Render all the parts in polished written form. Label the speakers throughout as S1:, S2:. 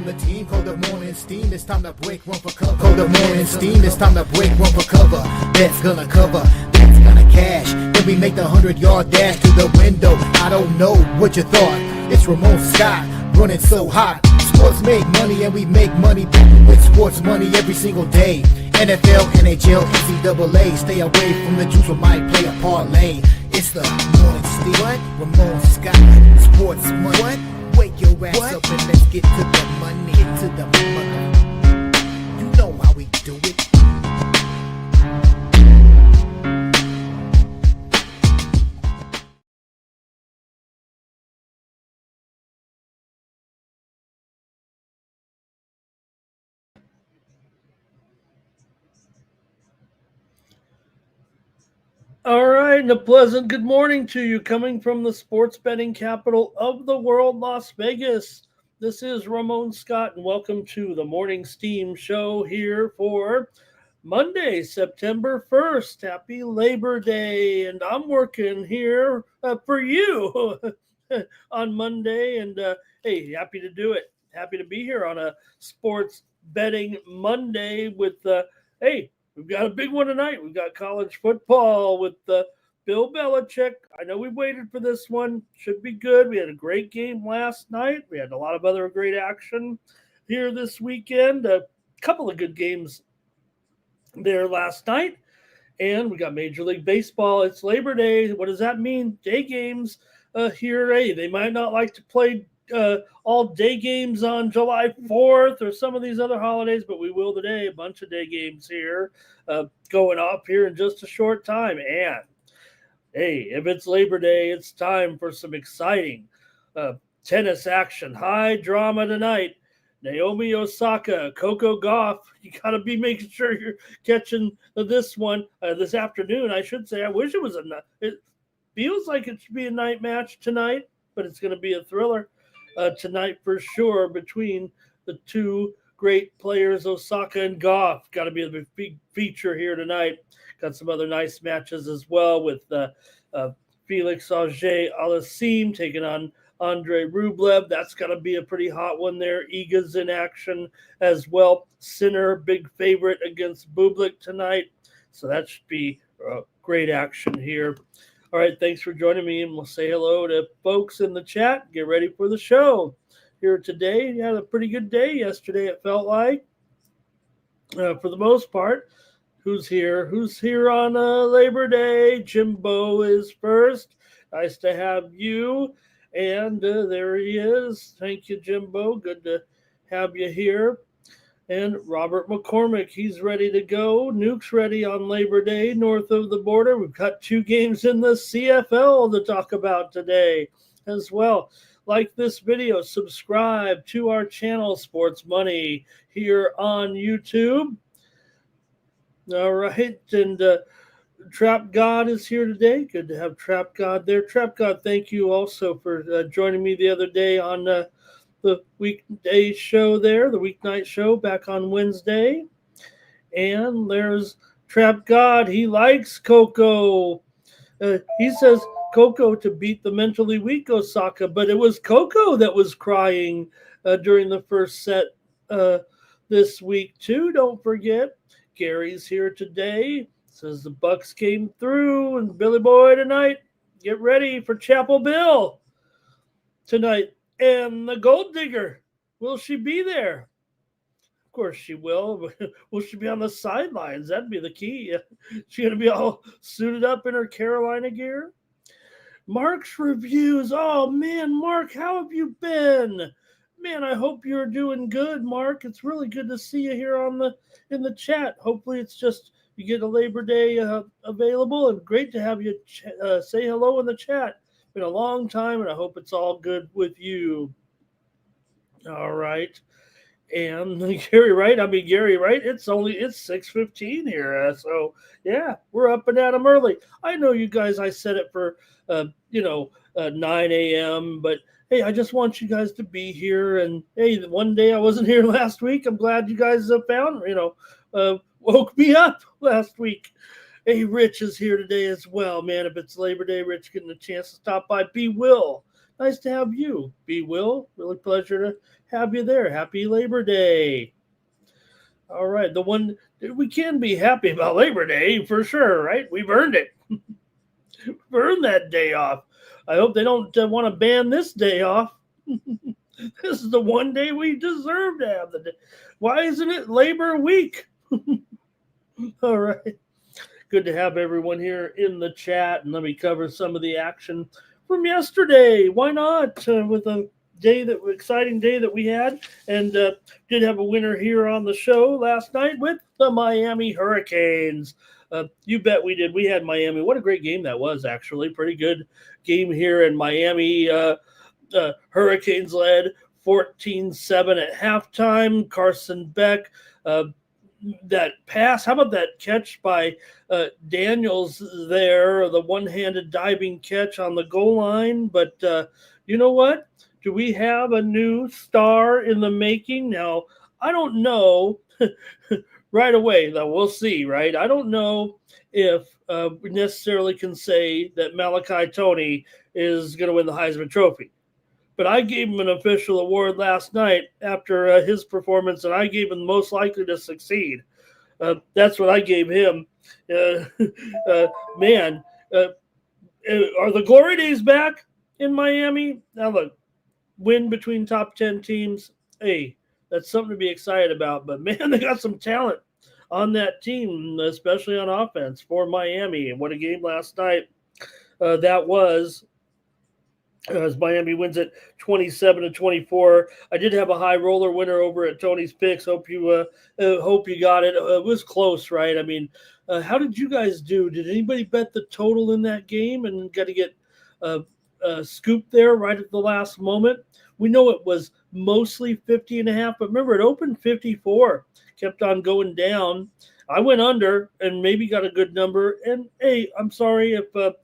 S1: from the team. Call the morning steam, it's time to break one for cover. Call the morning steam, it's time to break one for cover. That's gonna cover, that's gonna cash. Then we make the 100-yard dash to the window. I don't know what you thought. It's Ramon Scott, running so hot. Sports make money and we make money with sports money every single day. NFL, NHL, NCAA. Stay away from the juice or might play a parlay. It's the morning steam. What? Ramon Scott, sports money. What? Wake your ass up and let's get to the money. Get to the money. You know how we do it.
S2: All right, and a pleasant good morning to you coming from the sports betting capital of the world, Las Vegas. This is Ramon Scott, and welcome to the Morning Steam Show here for Monday, September 1st. Happy Labor Day, and I'm working here for you on Monday, and hey, happy to do it. Happy to be here on a sports betting Monday with, hey, we've got a big one tonight. We've got college football with Bill Belichick. I know we waited for this one. Should be good. We had a great game last night. We had a lot of other great action here this weekend. A couple of good games there last night. And we got Major League Baseball. It's Labor Day. What does that mean? Day games here. Hey, they might not like to play all day games on July 4th or some of these other holidays, but we will today. A bunch of day games here going off here in just a short time. And hey, if it's Labor Day, it's time for some exciting tennis action. High drama tonight. Naomi Osaka, Coco Gauff. You got to be making sure you're catching this one this afternoon, I should say. I wish it was it feels like it should be a night match tonight, but it's going to be a thriller tonight for sure between the two great players, Osaka and Gauff. Got to be a big feature here tonight. Got some other nice matches as well with Felix Auger-Aliassime taking on Andre Rublev. That's got to be a pretty hot one there. Iga's in action as well. Sinner, big favorite against Bublik tonight. So that should be great action here. All right, thanks for joining me, and we'll say hello to folks in the chat. Get ready for the show here today. You had a pretty good day yesterday, it felt like, for the most part. Who's here? Who's here on Labor Day? Jimbo is first. Nice to have you. And there he is. Thank you, Jimbo. Good to have you here. And Robert McCormick, he's ready to go. Nuke's ready on Labor Day north of the border. We've got two games in the CFL to talk about today as well. Like this video, subscribe to our channel, Sports Money, here on YouTube. All right, and Trap God is here today. Good to have Trap God there. Trap God, thank you also for joining me the other day on the weekday show there, the weeknight show back on Wednesday. And there's Trap God. He likes Coco. He says Coco to beat the mentally weak Osaka, but it was Coco that was crying during the first set this week too. Don't forget, Gary's here today. Says the Bucks came through, and Billy Boy tonight. Get ready for Chapel Bill tonight. And the Gold Digger, will she be there? Of course she will. Will she be on the sidelines? That'd be the key. She's going to be all suited up in her Carolina gear. Mark's reviews. Oh, man, Mark, how have you been? Man, I hope you're doing good, Mark. It's really good to see you here in the chat. Hopefully it's just you get a Labor Day available, and great to have you say hello in the chat. Been a long time, and I hope it's all good with you. All right. And Gary Wright, it's 6:15 here. So, yeah, we're up and at 'em early. I know you guys, I said it for, 9 a.m., but, hey, I just want you guys to be here. And, hey, one day I wasn't here last week. I'm glad you guys woke me up last week. Hey, Rich is here today as well, man. If it's Labor Day, Rich getting a chance to stop by. B. Will, nice to have you. B. Will, really pleasure to have you there. Happy Labor Day. All right, the one we can be happy about Labor Day for sure, right? We've earned it. We've earned that day off. I hope they don't want to ban this day off. This is the one day we deserve to have the day. Why isn't it Labor Week? All right. Good to have everyone here in the chat, and let me cover some of the action from yesterday. Why not? With a exciting day that we had, and did have a winner here on the show last night with the Miami Hurricanes. You bet we did. We had Miami. What a great game that was, actually. Pretty good game here in Miami. Hurricanes led 14-7 at halftime. Carson Beck, that pass. How about that catch by Daniels there, the one-handed diving catch on the goal line? But you know what? Do we have a new star in the making? Now, I don't know right away, though. We'll see, right? I don't know if we necessarily can say that Malachi Toney is going to win the Heisman Trophy. But I gave him an official award last night after his performance, and I gave him most likely to succeed. That's what I gave him. Man, are the glory days back in Miami? Now look, win between top 10 teams. Hey, that's something to be excited about. But man, they got some talent on that team, especially on offense for Miami. And what a game last night that was. As Miami wins it 27-24. I did have a high roller winner over at Tony's Picks. Hope you got it. It was close, right? I mean, how did you guys do? Did anybody bet the total in that game and got to get scooped there right at the last moment? We know it was mostly 50.5, but remember it opened 54. Kept on going down. I went under and maybe got a good number. And hey, I'm sorry if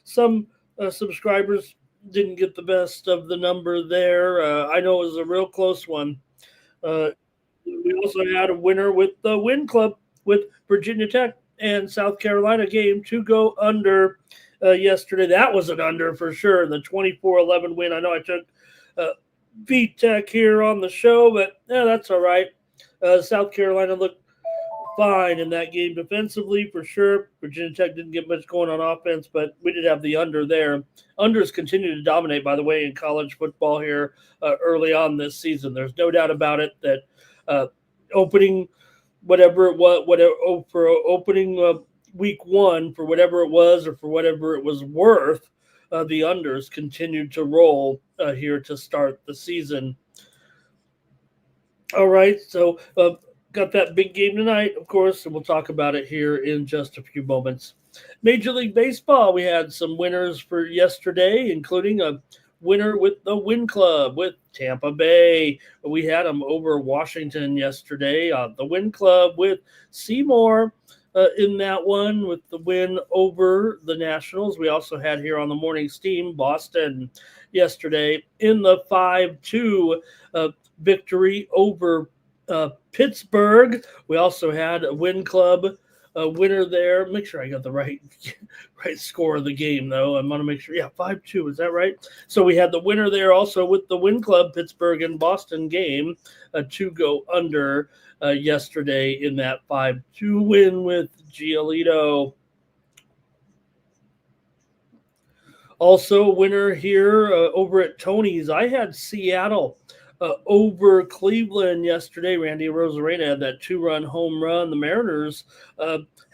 S2: some subscribers didn't get the best of the number there. I know it was a real close one. We also had a winner with the Win Club with Virginia Tech and South Carolina game to go under yesterday. That was an under for sure. The 24-11 win. I know I took VTech here on the show, but that's all right. South Carolina looked fine in that game defensively for sure. Virginia Tech didn't get much going on offense, but we did have the under there. Unders continue to dominate, by the way, in college football here early on this season. There's no doubt about it that opening whatever it was, for opening week one, for whatever it was or for whatever it was worth, the unders continued to roll here to start the season. All right, so got that big game tonight, of course, and we'll talk about it here in just a few moments. Major League Baseball, we had some winners for yesterday, including a winner with the Win Club with Tampa Bay. We had them over Washington yesterday. The Win Club with Seymour in that one with the win over the Nationals. We also had here on the morning steam Boston yesterday in the 5-2 victory over Pittsburgh. We also had a Win Club winner there. Make sure I got the right score of the game, though. I want to make sure. Yeah, 5-2. Is that right? So we had the winner there also with the Win Club Pittsburgh and Boston game to go under yesterday in that 5-2 win with Giolito. Also, a winner here over at Tony's. I had Seattle over Cleveland yesterday. Randy Arozarena had that 2-run home run. The Mariners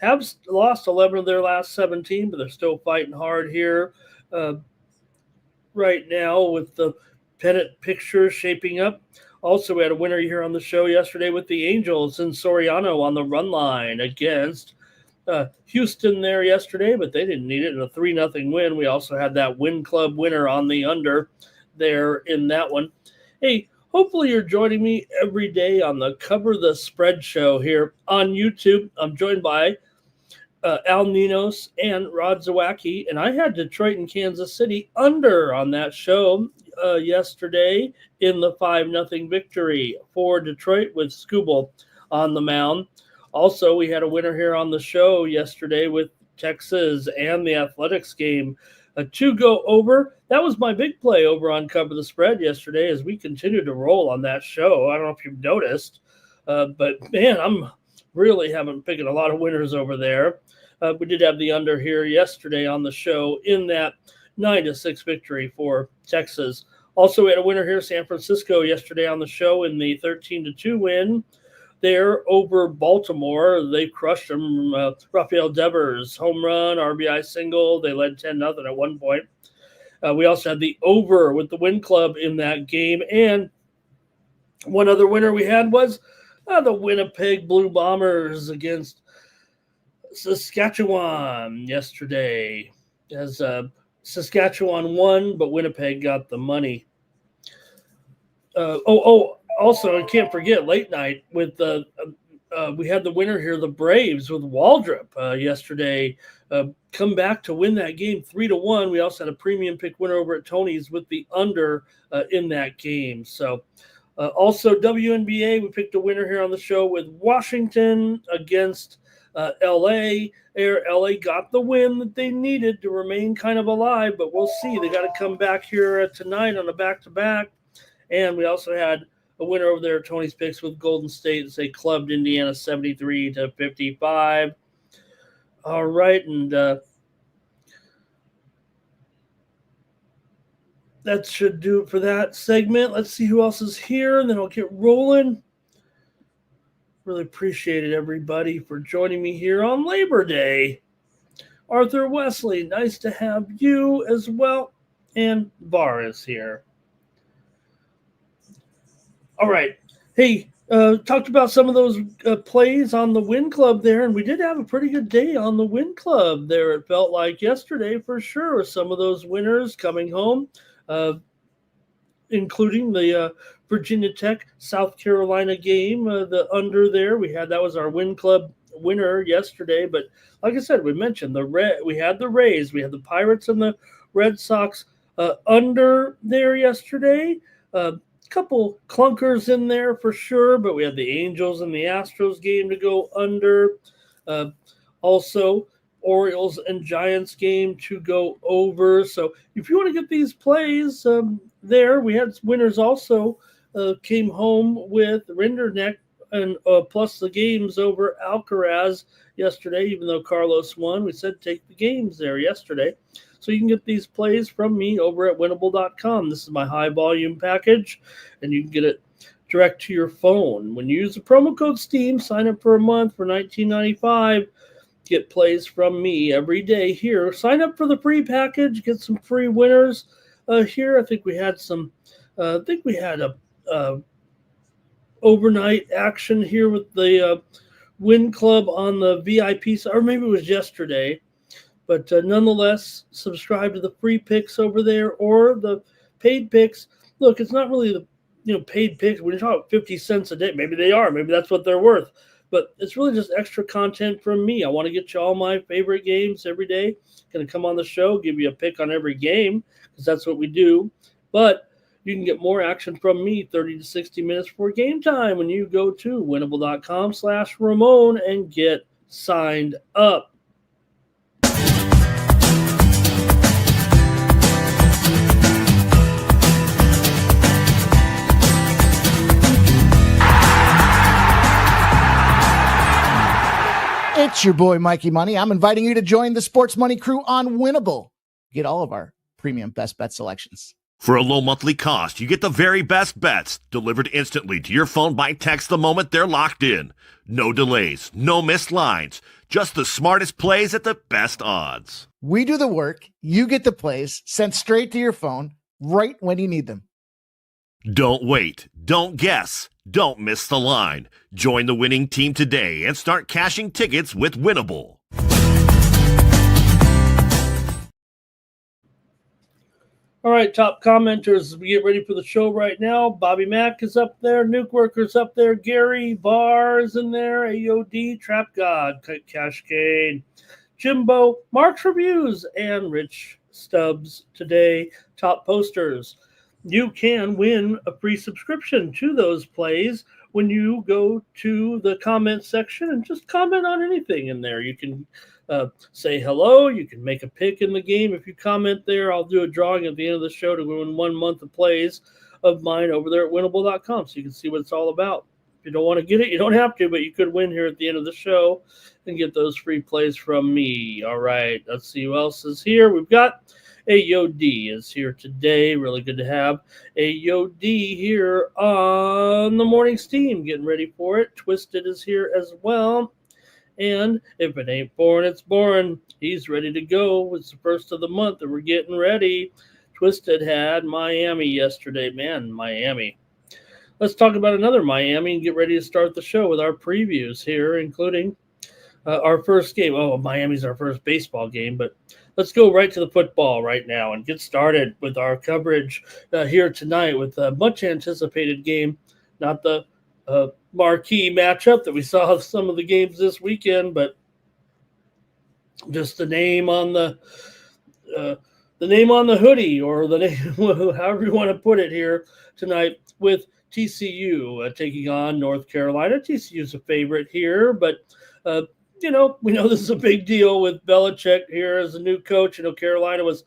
S2: have lost 11 of their last 17, but they're still fighting hard here right now with the pennant picture shaping up. Also, we had a winner here on the show yesterday with the Angels and Soriano on the run line against Houston there yesterday, but they didn't need it in a 3-0 win. We also had that Win Club winner on the under there in that one. Hey, hopefully you're joining me every day on the Cover the Spread show here on YouTube. I'm joined by Al Ninos and Rod Zawacki, and I had Detroit and Kansas City under on that show yesterday in the 5-0 victory for Detroit with Skubal on the mound. Also, we had a winner here on the show yesterday with Texas and the Athletics game to go over. That was my big play over on Cover the Spread yesterday as we continue to roll on that show. I don't know if you've noticed, but man, I'm really having picking a lot of winners over there. We did have the under here yesterday on the show in that 9-6 victory for Texas. Also, we had a winner here, San Francisco, yesterday on the show in the 13-2 win there over Baltimore. They crushed them. Rafael Devers, home run, RBI single. They led 10-0 at one point. We also had the over with the Win Club in that game. And one other winner we had was the Winnipeg Blue Bombers against Saskatchewan yesterday. As Saskatchewan won, but Winnipeg got the money. Also, I can't forget late night with we had the winner here, the Braves with Waldrop yesterday. Come back to win that game 3-1. We also had a premium pick winner over at Tony's with the under in that game. So also WNBA, we picked a winner here on the show with Washington against LA. LA got the win that they needed to remain kind of alive, but we'll see. They got to come back here tonight on a back-to-back. And we also had a winner over there at Tony's Picks with Golden State as they clubbed Indiana 73-55. All right, and that should do it for that segment. Let's see who else is here, and then I'll get rolling. Really appreciated everybody for joining me here on Labor Day. Arthur Wesley, nice to have you as well. And Bar is here. All right. Hey, talked about some of those plays on the Win Club there, and we did have a pretty good day on the Win Club there. It felt like yesterday for sure. Some of those winners coming home, including the Virginia Tech, South Carolina game, the under there. That was our Win Club winner yesterday. But like I said, we mentioned we had the Rays, we had the Pirates and the Red Sox under there yesterday. Couple clunkers in there for sure, but we had the Angels and the Astros game to go under. Also, Orioles and Giants game to go over. So if you want to get these plays there, we had winners also came home with Rinderneck and plus the games over Alcaraz yesterday, even though Carlos won. We said take the games there yesterday. So you can get these plays from me over at winnable.com. This is my high volume package, and you can get it direct to your phone. When you use the promo code STEAM, sign up for a month for $19.95. Get plays from me every day here. Sign up for the free package. Get some free winners here. I think we had a overnight action here with the Win Club on the VIP side, or maybe it was yesterday. But nonetheless, subscribe to the free picks over there or the paid picks. Look, it's not really the paid picks. When you're talking 50 cents a day, maybe they are. Maybe that's what they're worth. But it's really just extra content from me. I want to get you all my favorite games every day. Going to come on the show, give you a pick on every game because that's what we do. But you can get more action from me 30 to 60 minutes before game time when you go to winnable.com/Ramon and get signed up.
S1: It's your boy, Mikey Money. I'm inviting you to join the Sports Money crew on Winnable. Get all of our premium best bet selections.
S3: For a low monthly cost, you get the very best bets delivered instantly to your phone by text the moment they're locked in. No delays, no missed lines, just the smartest plays at the best odds.
S1: We do the work. You get the plays sent straight to your phone right when you need them.
S3: Don't wait. Don't guess. Don't miss the line. Join the winning team today and start cashing tickets with Winnable.
S2: All right, top commenters, as we get ready for the show right now. Bobby Mack is up there. Nuke Worker's up there. Gary Barr is in there. AOD, Trap God, Cascade, Jimbo, Mark's Reviews, and Rich Stubbs today. Top posters. You can win a free subscription to those plays when you go to the comment section and just comment on anything in there. You can say hello. You can make a pick in the game. If you comment there, I'll do a drawing at the end of the show to win 1 month of plays of mine over there at winnable.com so you can see what it's all about. If you don't want to get it, you don't have to, but you could win here at the end of the show and get those free plays from me. All right, let's see who else is here. We've got AOD is here today. Really good to have AOD here on the morning steam, getting ready for it. Twisted is here as well. And if it ain't boring, it's boring. He's ready to go. It's the first of the month and we're getting ready. Twisted had Miami yesterday. Man, Miami. Let's talk about another Miami and get ready to start the show with our previews here, including our first game. Oh, Miami's our first baseball game, but let's go right to the football right now and get started with our coverage here tonight with a much anticipated game, not the marquee matchup that we saw some of the games this weekend, but just the name on the hoodie, or the name, however you want to put it here tonight, with TCU taking on North Carolina. TCU's a favorite here, but we know this is a big deal with Belichick here as a new coach. Carolina was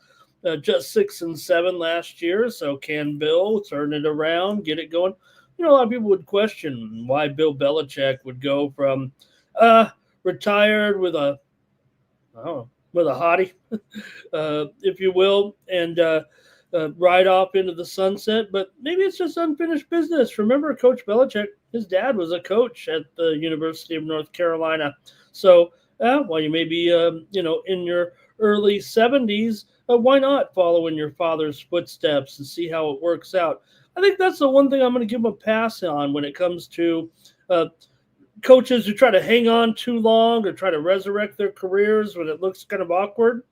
S2: just 6-7 last year, so can Bill turn it around, get it going? A lot of people would question why Bill Belichick would go from retired with a hottie, if you will, and ride off into the sunset. But maybe it's just unfinished business. Remember, Coach Belichick, his dad was a coach at the University of North Carolina. So while you may be, in your early 70s, why not follow in your father's footsteps and see how it works out? I think that's the one thing I'm going to give him a pass on when it comes to coaches who try to hang on too long or try to resurrect their careers when it looks kind of awkward.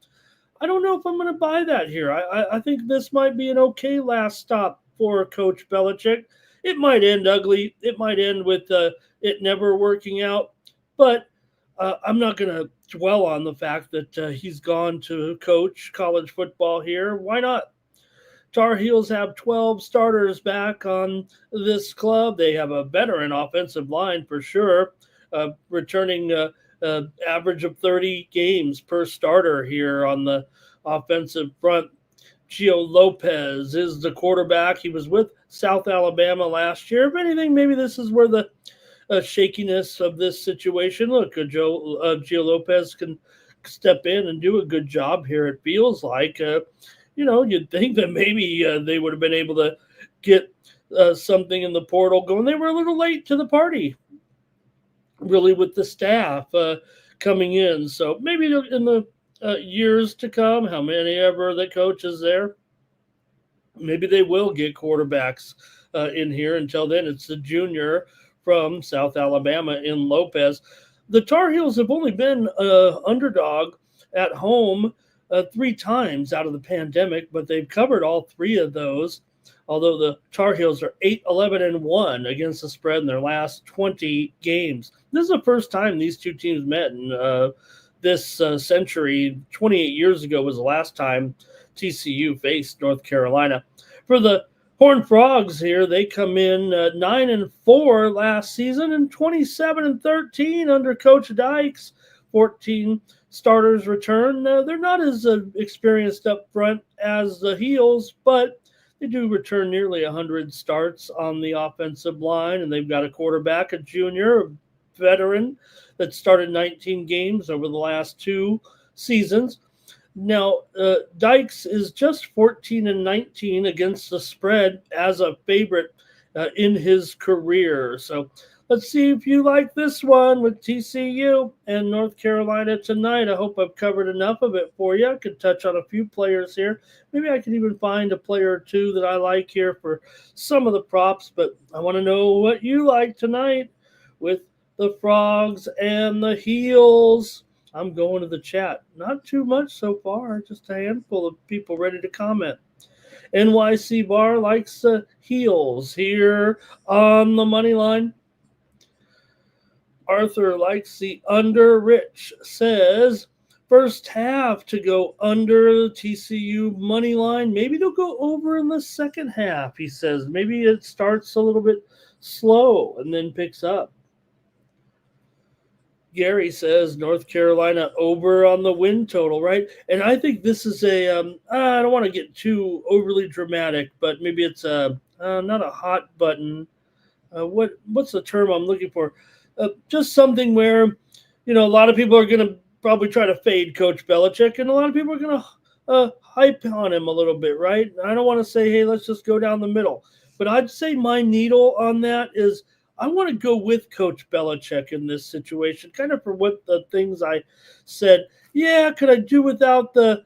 S2: I don't know if I'm going to buy that here. I think this might be an okay last stop for Coach Belichick. It might end ugly. It might end with it never working out. But I'm not going to dwell on the fact that he's gone to coach college football here. Why not? Tar Heels have 12 starters back on this club. They have a veteran offensive line for sure, returning average of 30 games per starter here on the offensive front. Gio Lopez is the quarterback. He was with South Alabama last year. If anything, maybe this is where the shakiness of this situation. Look, Gio Lopez can step in and do a good job here, it feels like. You'd think that maybe they would have been able to get something in the portal going. They were a little late to the party, really, with the staff coming in. So maybe in the years to come, how many ever the coach is there, maybe they will get quarterbacks in here. Until then, it's the junior from South Alabama in Lopez. The Tar Heels have only been underdog at home 3 times out of the pandemic, but they've covered all 3 of those, although the Tar Heels are 8-11-1 against the spread in their last 20 games. This is the first time these two teams met in this century. 28 years ago was the last time TCU faced North Carolina. For the Horned Frogs here, they come in 9-4 last season and 27-13 under Coach Dykes. 14 starters return. They're not as experienced up front as the Heels, but they do return nearly 100 starts on the offensive line, and they've got a quarterback, a junior, a veteran that started 19 games over the last 2 seasons. Now, Dykes is just 14-19 against the spread as a favorite in his career. So let's see if you like this one with TCU and North Carolina tonight. I hope I've covered enough of it for you. I could touch on a few players here. Maybe I can even find a player or two that I like here for some of the props, but I want to know what you like tonight with the Frogs and the Heels. I'm going to the chat. Not too much so far, just a handful of people ready to comment. NYC Bar likes the Heels here on the money line. Arthur likes the under. Rich says first half to go under TCU money line. Maybe they'll go over in the second half, he says. Maybe it starts a little bit slow and then picks up. Gary says North Carolina over on the win total, right? And I think this is I don't want to get too overly dramatic, but maybe it's not a hot button. What's the term I'm looking for? Just something where, a lot of people are going to probably try to fade Coach Belichick, and a lot of people are going to hype on him a little bit, right? I don't want to say, hey, let's just go down the middle. But I'd say my needle on that is I want to go with Coach Belichick in this situation, kind of for what the things I said. Yeah, could I do without the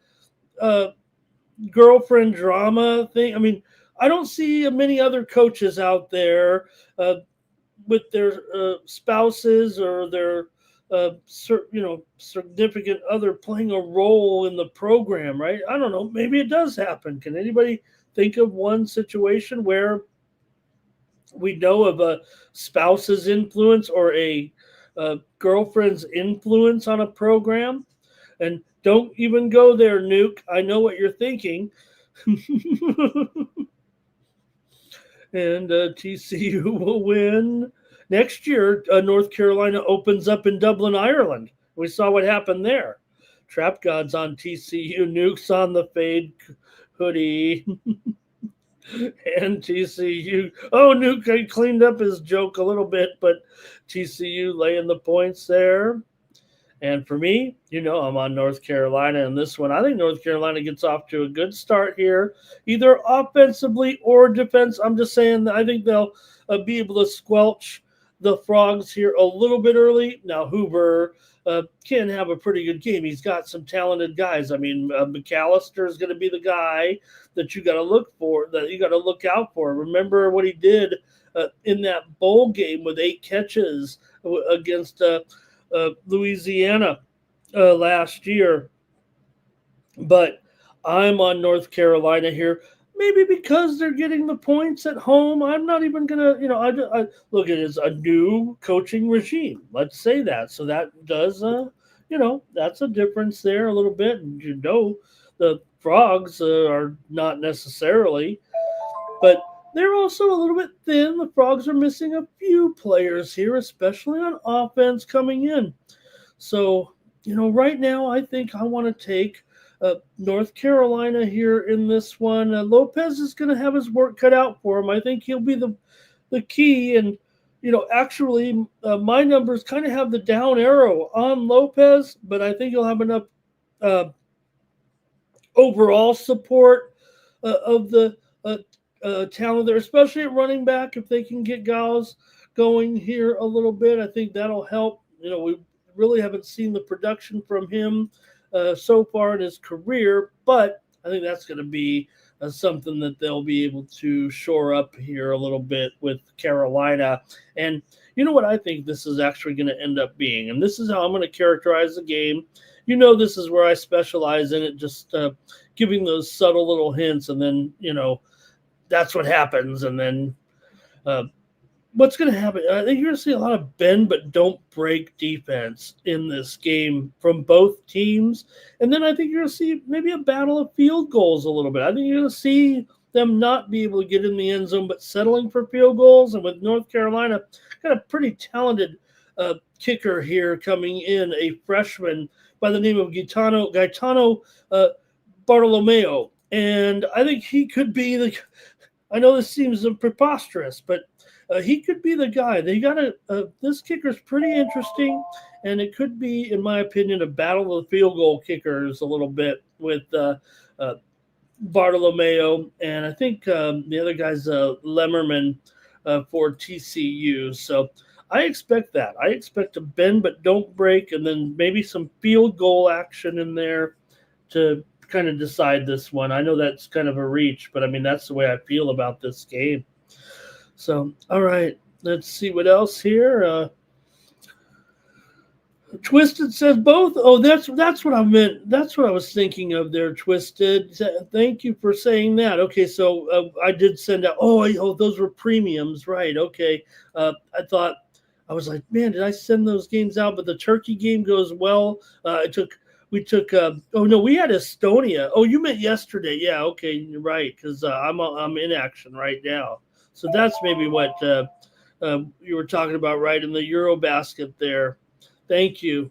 S2: girlfriend drama thing? I mean, I don't see many other coaches out there with their spouses or their significant other playing a role in the program, right? I don't know. Maybe it does happen. Can anybody think of one situation where we know of a spouse's influence or a girlfriend's influence on a program? And don't even go there, Nuke. I know what you're thinking. And TCU will win. Next year, North Carolina opens up in Dublin, Ireland. We saw what happened there. Trap God's on TCU. Nuke's on the fade hoodie. And TCU. Oh, Nuke cleaned up his joke a little bit, but TCU laying the points there. And for me, I'm on North Carolina in this one. I think North Carolina gets off to a good start here, either offensively or defense. I'm just saying that I think they'll be able to squelch the Frogs here a little bit early. Now, Hoover can have a pretty good game. He's got some talented guys. I mean, McAllister is going to be the guy that you got to look for, that you got to look out for. Remember what he did in that bowl game with 8 catches against Louisiana last year. But I'm on North Carolina here, maybe because they're getting the points at home. I'm not even gonna, I look at it as a new coaching regime. Let's say that. So that does, that's a difference there a little bit. And the Frogs are not necessarily, but they're also a little bit thin. The Frogs are missing a few players here, especially on offense coming in. So, right now I think I want to take North Carolina here in this one. Lopez is going to have his work cut out for him. I think he'll be the key. And, actually my numbers kind of have the down arrow on Lopez, but I think he'll have enough overall support of the talent there, especially at running back. If they can get guys going here a little bit, I think that'll help. We really haven't seen the production from him so far in his career, but I think that's going to be something that they'll be able to shore up here a little bit with Carolina. And you know what I think this is actually going to end up being, and this is how I'm going to characterize the game. This is where I specialize in it, just giving those subtle little hints, and then, that's what happens. And then what's going to happen? I think you're going to see a lot of bend but don't break defense in this game from both teams. And then I think you're going to see maybe a battle of field goals a little bit. I think you're going to see them not be able to get in the end zone, but settling for field goals. And with North Carolina, got a pretty talented kicker here coming in, a freshman by the name of Gaetano Bartolomeo. And I think he could be I know this seems preposterous, but he could be the guy. They got this kicker's pretty interesting, and it could be, in my opinion, a battle of field goal kickers a little bit with Bartolomeo, and I think the other guy's Lemmerman for TCU. So I expect that. I expect a bend but don't break, and then maybe some field goal action in there to kind of decide this one. I know that's kind of a reach, but I mean, that's the way I feel about this game. So, all right, let's see what else here. Twisted says both. Oh, that's what I meant. That's what I was thinking of there, Twisted. Thank you for saying that. Okay, so I did send out. Oh, those were premiums, right? Okay. I was like, man, did I send those games out? But the Turkey game goes well. We took. We had Estonia. Oh, you meant yesterday? Yeah. Okay, you're right. Because I'm in action right now. So that's maybe what you were talking about, right? In the Eurobasket there. Thank you.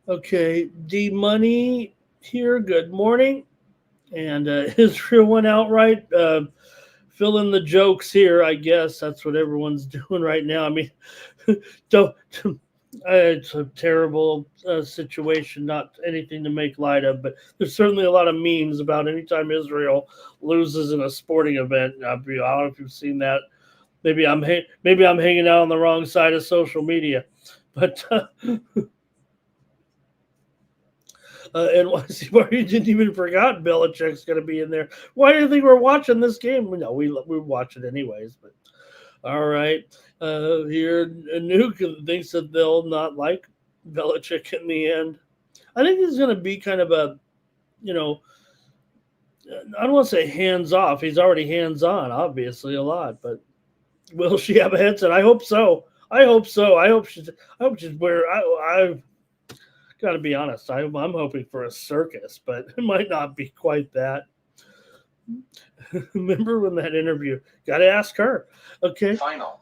S2: Okay, D Money here. Good morning. And Israel went outright. Fill in the jokes here, I guess. That's what everyone's doing right now. I mean, don't. It's a terrible situation, not anything to make light of, but there's certainly a lot of memes about anytime Israel loses in a sporting event. I don't know if you've seen that. Maybe I'm hanging out on the wrong side of social media, but NYC Party didn't even forgot Belichick's going to be in there. Why do you think we're watching this game? No, we watch it anyways. But all right, here Nuke thinks that they'll not like Belichick in the end. I think he's going to be kind of a, I don't want to say hands off. He's already hands on, obviously a lot. But will she have a headset? I hope so. I hope she's wear. I've got to be honest. I'm hoping for a circus, but it might not be quite that. Remember when that interview? Got to ask her. Okay.
S4: Final.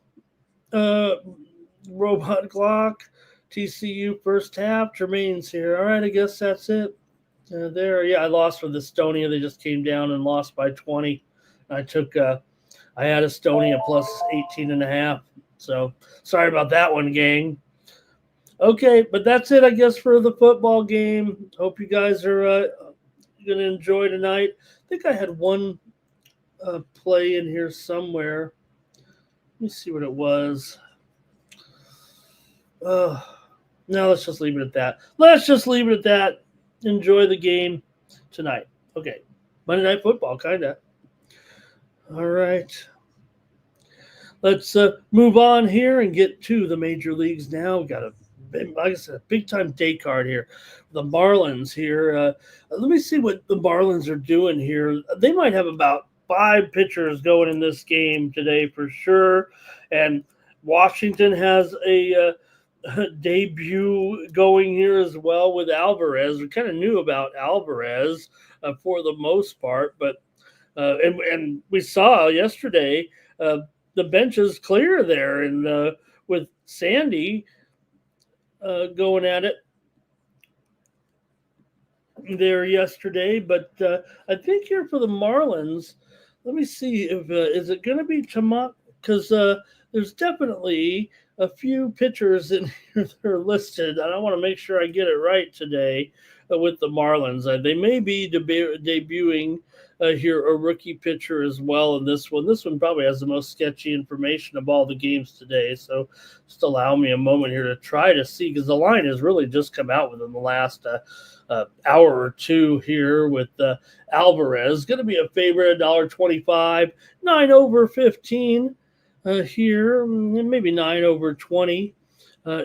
S2: Robot clock. TCU first half. Jermaine's here. All right, I guess that's it. I lost with Estonia. They just came down and lost by 20. I had Estonia plus 18.5. So sorry about that one, gang. Okay, but that's it, I guess, for the football game. Hope you guys are going to enjoy tonight. I think I had one play in here somewhere. Let me see what it was. No, let's just leave it at that. Enjoy the game tonight. Okay, Monday Night Football, kind of. All right. Let's move on here and get to the major leagues now. We got like I said, a big-time day card here. The Marlins here. Let me see what the Marlins are doing here. They might have about 5 pitchers going in this game today for sure. And Washington has a debut going here as well with Alvarez. We kind of knew about Alvarez for the most part, but and we saw yesterday the bench is clear there, and with Sandy going at it there yesterday. But I think here for the Marlins, let me see if is it going to be Tamak, because there's definitely a few pitchers in here that are listed, and I want to make sure I get it right today with the Marlins. They may be debuting here a rookie pitcher as well in this one. This one probably has the most sketchy information of all the games today, so just allow me a moment here to try to see, because the line has really just come out within the last hour or two here with Alvarez. Going to be a favorite, $1.25, 9 over 15 here, and maybe 9 over 20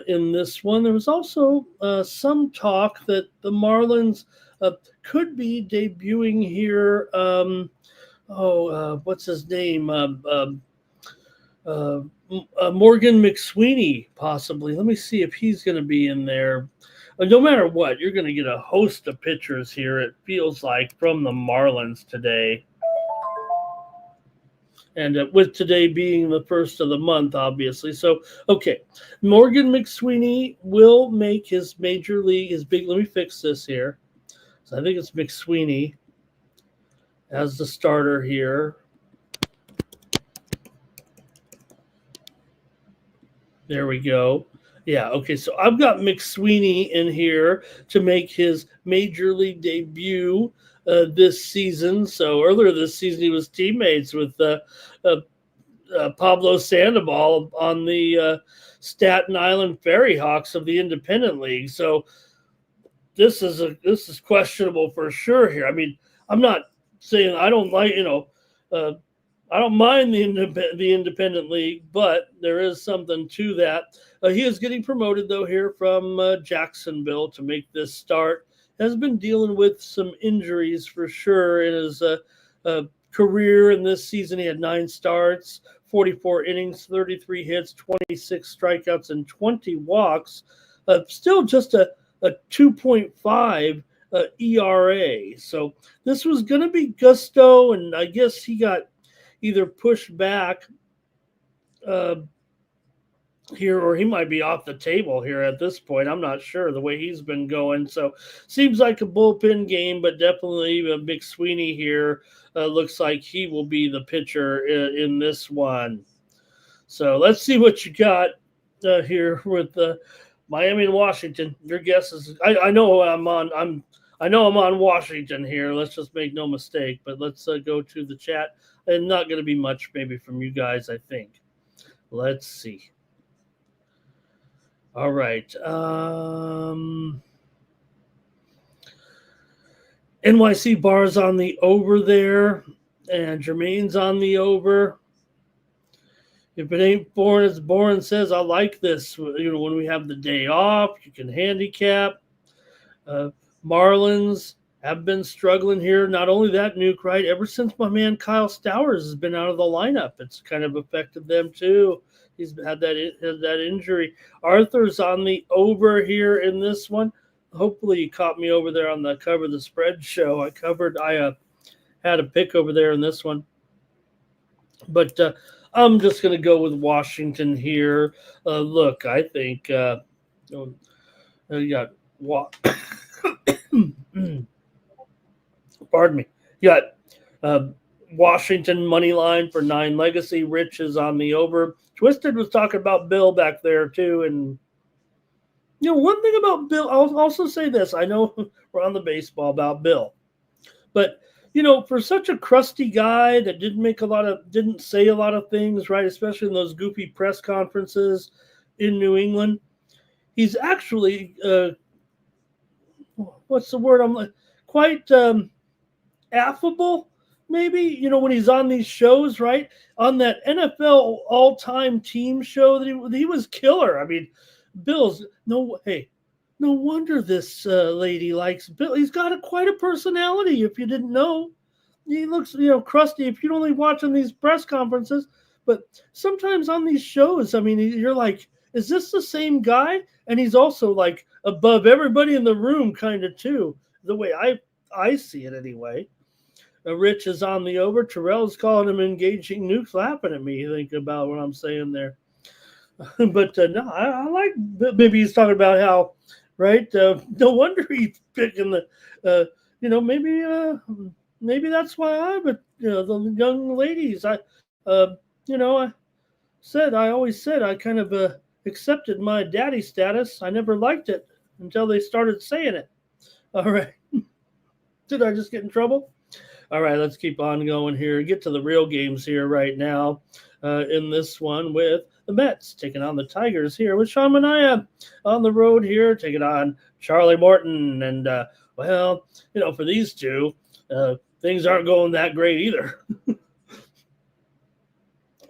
S2: in this one. There was also some talk that the Marlins could be debuting here. What's his name? Morgan McSweeney, possibly. Let me see if he's going to be in there. No matter what, you're going to get a host of pitchers here, it feels like, from the Marlins today. And with today being the first of the month, obviously. So, okay, Morgan McSweeney will make his major league, let me fix this here. So I think it's McSweeney as the starter here. There we go. Yeah, okay, so I've got McSweeney in here to make his major league debut this season. So earlier this season, he was teammates with Pablo Sandoval on the Staten Island Ferry Hawks of the Independent League. So this is questionable for sure here. I mean, I'm not saying I don't like, I don't mind the Independent League, but there is something to that. He is getting promoted, though, here from Jacksonville to make this start. Has been dealing with some injuries for sure in his career. In this season, he had 9 starts, 44 innings, 33 hits, 26 strikeouts, and 20 walks. Still just a 2.5 ERA. So this was going to be Gusto, and I guess he got either pushed back here, or he might be off the table here at this point. I'm not sure the way he's been going. So seems like a bullpen game, but definitely McSweeney here looks like he will be the pitcher in this one. So let's see what you got here with Miami and Washington. Your guess is I know I'm on Washington here. Let's just make no mistake. But let's go to the chat, and not going to be much maybe from you guys. I think. Let's see. All right. NYC Bar's on the over there, and Jermaine's on the over. If it ain't boring, as Boren says, I like this. You know, when we have the day off, you can handicap. Marlins have been struggling here. Not only that, Nuke, right? Ever since my man Kyle Stowers has been out of the lineup, it's kind of affected them too. He's had that injury. Arthur's on the over here in this one. Hopefully you caught me over there on the Cover the Spread show. I had a pick over there in this one. But I'm just going to go with Washington here. Look, I think you got pardon me. You got Washington money line for 9 legacy. Rich is on the over. Twisted was talking about Bill back there too, and you know, one thing about Bill, I'll also say this. I know we're on the baseball about Bill, but you know, for such a crusty guy that didn't say a lot of things, right? Especially in those goofy press conferences in New England, he's actually what's the word? I'm like quite affable. Maybe, you know, when he's on these shows, right? On that NFL all-time team show that he was killer. I mean, Bill's no wonder this lady likes Bill. He's got quite a personality. If you didn't know, he looks, you know, crusty. If you're only watching these press conferences, but sometimes on these shows, I mean, you're like, is this the same guy? And he's also like above everybody in the room, kind of too. The way I see it, anyway. Rich is on the over. Terrell's calling him engaging. Nuke's laughing at me. Think about what I'm saying there. But no, I like. Maybe he's talking about how, right? No wonder he's picking the. You know, maybe that's why but you know, the young ladies. You know, I always said I kind of accepted my daddy status. I never liked it until they started saying it. All right. Did I just get in trouble? All right, let's keep on going here. Get to the real games here right now in this one with the Mets taking on the Tigers here with Sean Manaea on the road here, taking on Charlie Morton. And, well, you know, for these two, things aren't going that great either.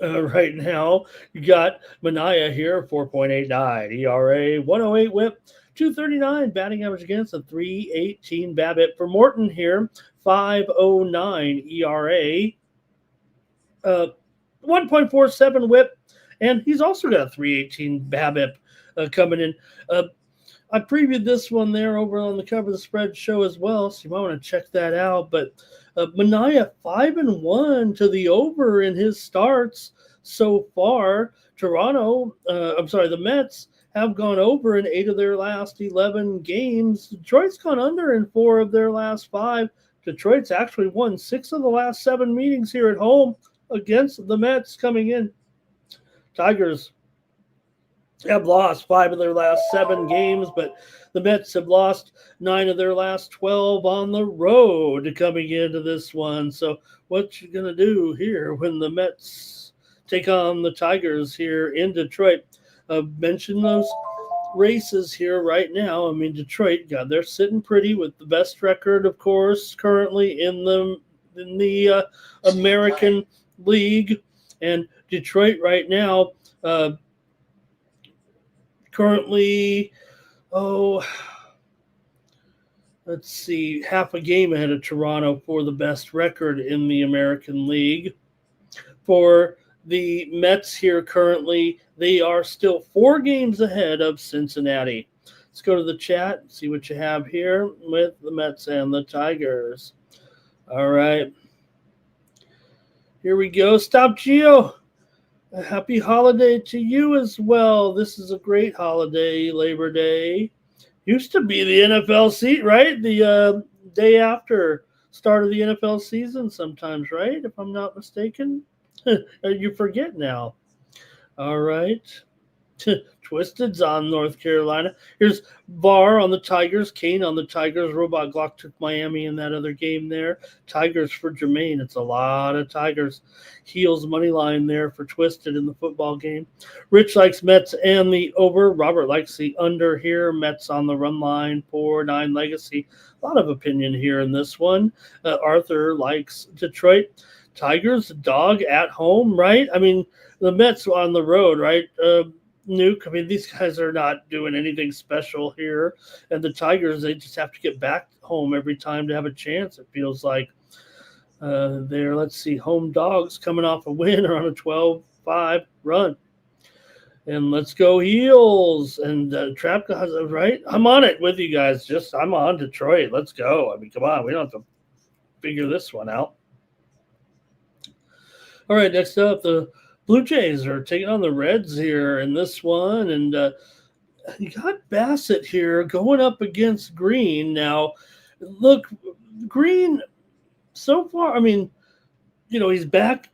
S2: Right now, you got Manaea here, 4.89 ERA, 108 whip, 239 batting average against, a 318 BABIP. For Morton here, 5.09 ERA, 1.47 whip, and he's also got a 318 BABIP coming in. I previewed this one there over on the Cover the Spread show as well, so you might want to check that out. But Manaea 5-1 to the over in his starts so far. The Mets have gone over in 8 of their last 11 games. Detroit's gone under in 4 of their last 5. Detroit's actually won 6 of the last 7 meetings here at home against the Mets coming in. Tigers have lost 5 of their last 7 games, but the Mets have lost 9 of their last 12 on the road coming into this one. So what you going to do here when the Mets take on the Tigers here in Detroit? Mention those races here right now. I mean, Detroit, God, they're sitting pretty with the best record, of course, currently in the American League. And Detroit right now, currently, let's see, half a game ahead of Toronto for the best record in the American League. For the Mets here currently, they are still 4 games ahead of Cincinnati. Let's go to the chat and see what you have here with the Mets and the Tigers. All right. Here we go. Stop Gio. A happy holiday to you as well. This is a great holiday, Labor Day. Used to be the NFL seat, right? The day after start of the NFL season sometimes, right? If I'm not mistaken. You forget now. All right. Twisted's on North Carolina. Here's VAR on the Tigers, Kane on the Tigers. Robot Glock took Miami in that other game there. Tigers for Jermaine. It's a lot of Tigers. Heels money line there for Twisted in the football game. Rich likes Mets and the over. Robert likes the under here. Mets on the run line for 9 Legacy. A lot of opinion here in this one. Arthur likes Detroit. Tigers, dog at home, right? I mean, the Mets on the road, right? Nuke. I mean, these guys are not doing anything special here. And the Tigers, they just have to get back home every time to have a chance. It feels like they're, let's see, home dogs coming off a win or on a 12-5 run. And let's go Heels. And Trap guys, right? I'm on it with you guys. I'm on Detroit. Let's go. I mean, come on. We don't have to figure this one out. All right, next up, the Blue Jays are taking on the Reds here in this one, and you got Bassett here going up against Green. Now, look, Green, so far, I mean, he's back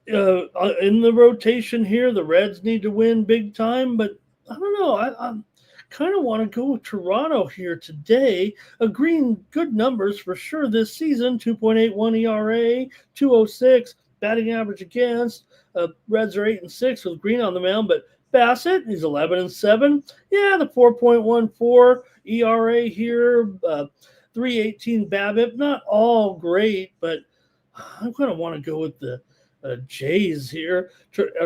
S2: in the rotation here. The Reds need to win big time, but I don't know. I kind of want to go with Toronto here today. Green, good numbers for sure this season, 2.81 ERA, 206 batting average against. Reds are 8-6 with Green on the mound, but Bassett, he's 11-7. Yeah, the 4.14 ERA here, 3.18 BABIP, not all great, but I kind of want to go with the Jays here.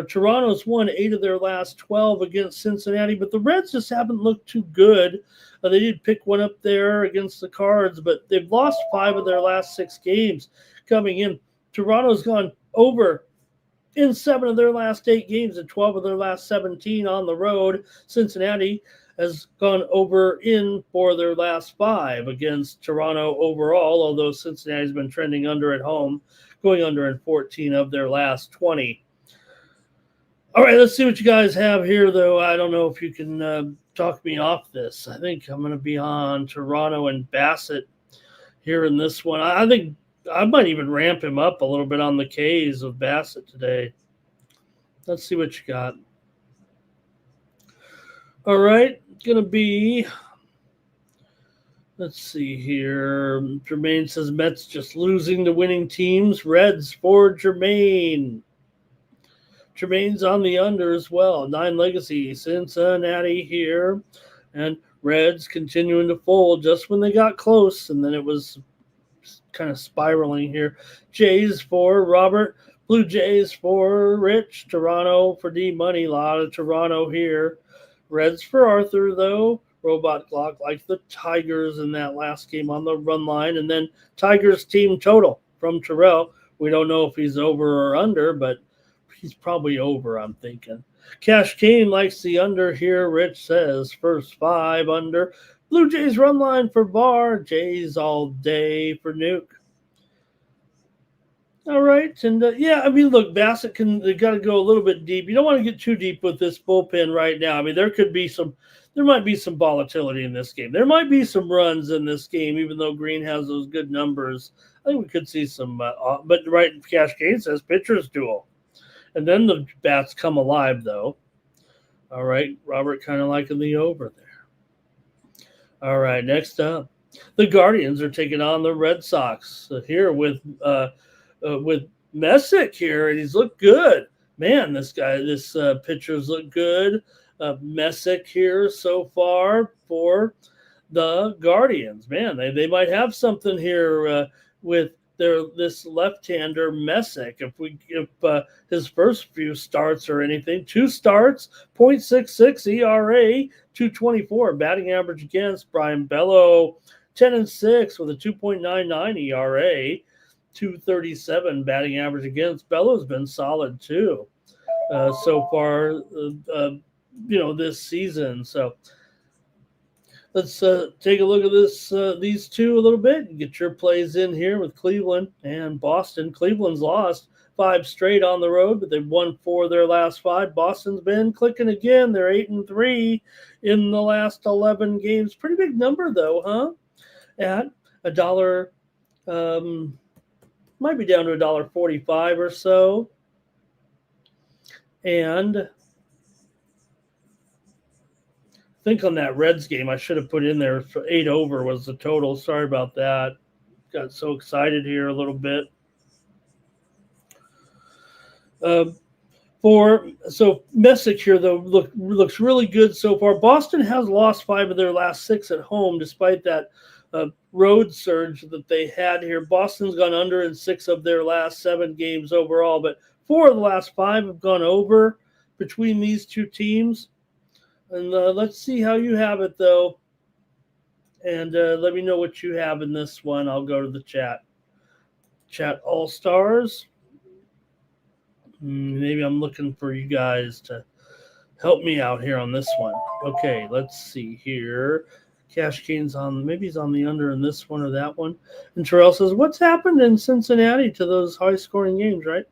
S2: Toronto's won 8 of their last 12 against Cincinnati, but the Reds just haven't looked too good. They did pick one up there against the Cards, but they've lost 5 of their last 6 games coming in. Toronto's gone over in 7 of their last 8 games and 12 of their last 17 on the road. Cincinnati has gone over in for their last 5 against Toronto overall, although Cincinnati's been trending under at home, going under in 14 of their last 20. All right, let's see what you guys have here, though. I don't know if you can talk me off this. I think I'm going to be on Toronto and Bassett here in this one. I think I might even ramp him up a little bit on the K's of Bassett today. Let's see what you got. All right, going to be, let's see here. Jermaine says Mets just losing to winning teams. Reds for Jermaine. Jermaine's on the under as well. 9 Legacy, Cincinnati here. And Reds continuing to fold just when they got close, and then it was kind of spiraling here. Jays for Robert, Blue Jays for Rich, Toronto for D Money. A lot of Toronto here. Reds for Arthur, though. Robot Glock like the Tigers in that last game on the run line. And then Tigers team total from Terrell. We don't know if he's over or under, but he's probably over, I'm thinking. Cash Kane likes the under here. Rich says first 5 under. Blue Jays run line for Bar. Jays all day for Nuke. All right. And, yeah, I mean, look, Bassett they got to go a little bit deep. You don't want to get too deep with this bullpen right now. I mean, there might be some volatility in this game. There might be some runs in this game, even though Green has those good numbers. I think we could see some, but right, Cash Kane says pitcher's duel. And then the bats come alive, though. All right, Robert kind of liking the over there. All right, next up, the Guardians are taking on the Red Sox here with Messick here, and he's looked good. Man, this pitcher's looked good. Messick here so far for the Guardians. Man, they might have something here with this left-hander Messick. If his first few starts or anything, 2 starts, 0.66 ERA, 224 batting average against. Brian Bello, 10-6 with a 2.99 ERA, 237 batting average against. Bello's been solid too so far, this season. So let's take a look at these two a little bit and get your plays in here with Cleveland and Boston. Cleveland's lost 5 straight on the road, but they've won 4 of their last 5. Boston's been clicking again. They're 8-3 in the last 11 games. Pretty big number, though, huh? At $1, might be down to $1.45 or so. And I think on that Reds game, I should have put in there 8 over was the total. Sorry about that. Got so excited here a little bit. Messick here, though, looks really good so far. Boston has lost 5 of their last 6 at home, despite that road surge that they had here. Boston's gone under in 6 of their last 7 games overall, but 4 of the last 5 have gone over between these two teams. And let's see how you have it, though. And let me know what you have in this one. I'll go to the chat. Chat All-Stars. Maybe I'm looking for you guys to help me out here on this one. Okay, let's see here. Cash Gains maybe he's on the under in this one or that one. And Terrell says, what's happened in Cincinnati to those high-scoring games, right?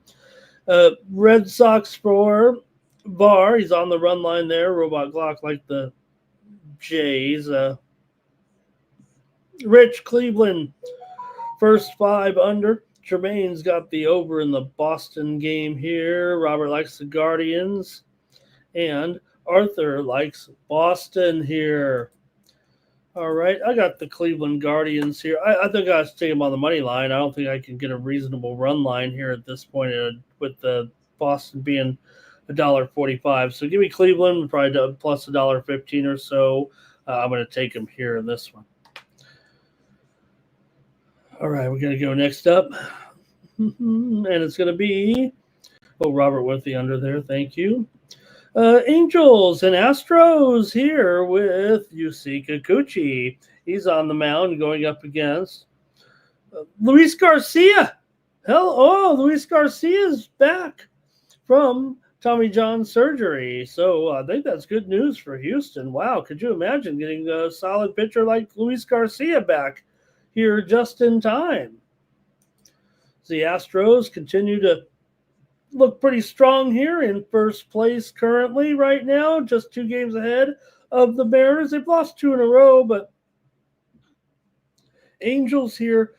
S2: Red Sox for Bar. He's on the run line there. Robot Glock like the Jays. Rich Cleveland, first 5 under. Jermaine's got the over in the Boston game here. Robert likes the Guardians. And Arthur likes Boston here. All right, I got the Cleveland Guardians here. I think I should take them on the money line. I don't think I can get a reasonable run line here at this point with the Boston being $1.45. So give me Cleveland, probably plus $1.15 or so. I'm going to take them here in this one. All right, we're going to go next up. And it's going to be, Robert with the under there. Thank you. Angels and Astros here with Yusei Kikuchi. He's on the mound going up against Luis Garcia. Luis Garcia's back from Tommy John surgery. So I think that's good news for Houston. Wow, could you imagine getting a solid pitcher like Luis Garcia back here just in time? The Astros continue to look pretty strong here in first place currently right now, just 2 games ahead of the Mariners. They've lost 2 in a row, but Angels here,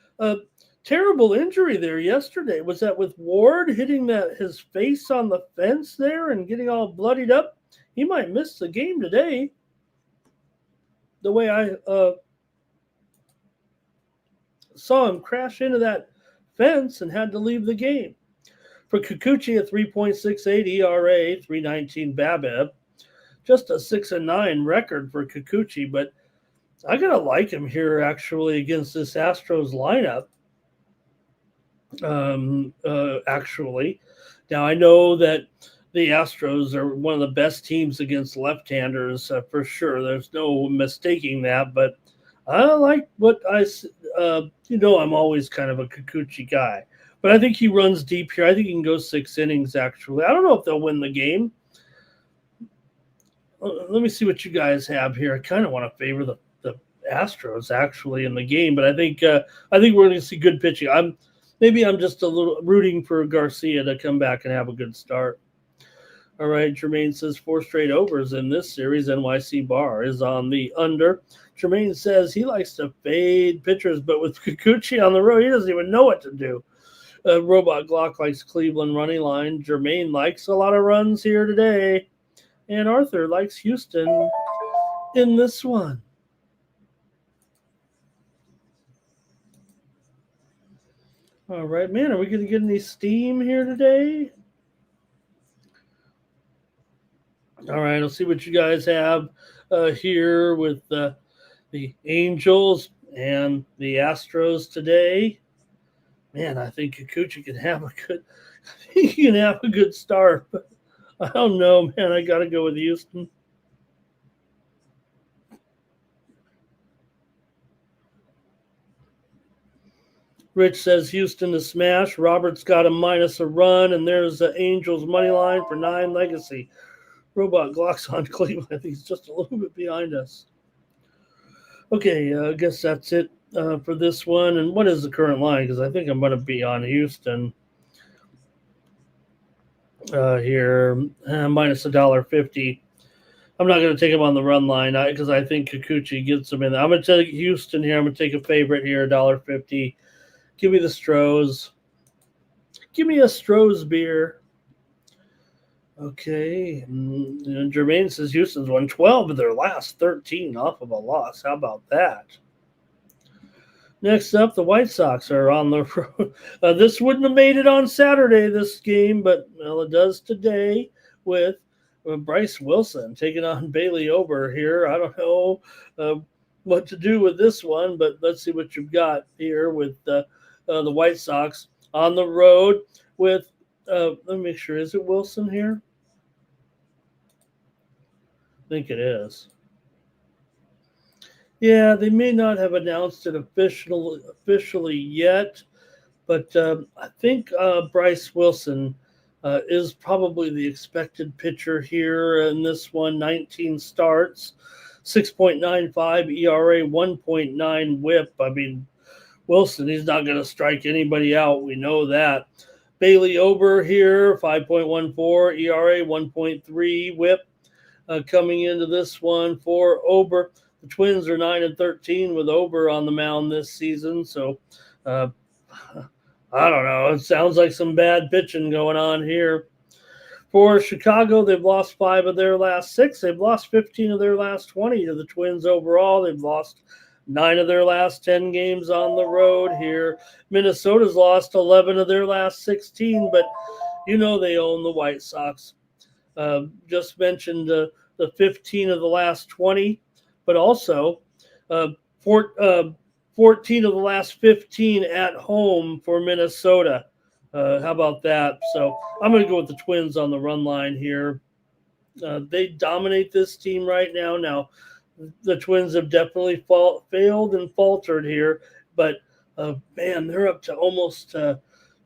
S2: terrible injury there yesterday. Was that with Ward hitting his face on the fence there and getting all bloodied up? He might miss the game today. The way I saw him crash into that fence and had to leave the game. For Kikuchi, a 3.68 ERA, 3.19 BABIP. Just a 6-9 record for Kikuchi, but I got to like him here actually against this Astros lineup. Actually. Now, I know that the Astros are one of the best teams against left-handers for sure. There's no mistaking that, but I like what I'm always kind of a Kikuchi guy. But I think he runs deep here. I think he can go 6 innings, actually. I don't know if they'll win the game. Let me see what you guys have here. I kind of want to favor the Astros, actually, in the game. But I think we're going to see good pitching. I'm just a little rooting for Garcia to come back and have a good start. All right, Jermaine says 4 straight overs in this series. NYC Bar is on the under. Jermaine says he likes to fade pitchers, but with Kikuchi on the road, he doesn't even know what to do. Robot Glock likes Cleveland running line. Jermaine likes a lot of runs here today. And Arthur likes Houston in this one. All right, man, are we going to get any steam here today? All right, I'll see what you guys have here with the Angels and the Astros today. Man, I think Kikuchi can have a good start, but I don't know, man. I got to go with Houston. Rich says Houston to smash. Robert's got a minus a run, and there's the Angels money line for 9 legacy. Robot Glock's on Cleveland. I think he's just a little bit behind us. Okay, I guess that's it for this one. And what is the current line? Because I think I'm going to be on Houston. here, minus $1.50. I'm not going to take him on the run line because I think Kikuchi gets him in there. I'm going to take Houston here. I'm going to take a favorite here, $1.50. Give me the Stros. Give me a Stros beer. Okay. Jermaine says Houston's won 12 of their last 13 off of a loss. How about that? Next up, the White Sox are on the road. This wouldn't have made it on Saturday, this game, but it does today with Bryce Wilson taking on Bailey Ober here. I don't know what to do with this one, but let's see what you've got here with the White Sox on the road with, let me make sure, is it Wilson here? I think it is. Yeah, they may not have announced it officially yet, but I think Bryce Wilson is probably the expected pitcher here in this one. 19 starts, 6.95 ERA, 1.9 WHIP. I mean, Wilson, he's not going to strike anybody out. We know that. Bailey Ober here, 5.14 ERA, 1.3 WHIP. Coming into this one for Ober. The Twins are 9-13 with Ober on the mound this season. So, I don't know. It sounds like some bad pitching going on here. For Chicago, they've lost 5 of their last 6. They've lost 15 of their last 20 to the Twins overall. They've lost 9 of their last 10 games on the road here. Minnesota's lost 11 of their last 16, but you know they own the White Sox. Just mentioned the 15 of the last 20. But also 14 of the last 15 at home for Minnesota. How about that? So I'm going to go with the Twins on the run line here. They dominate this team right now. Now, the Twins have definitely failed and faltered here. But, man, they're up to almost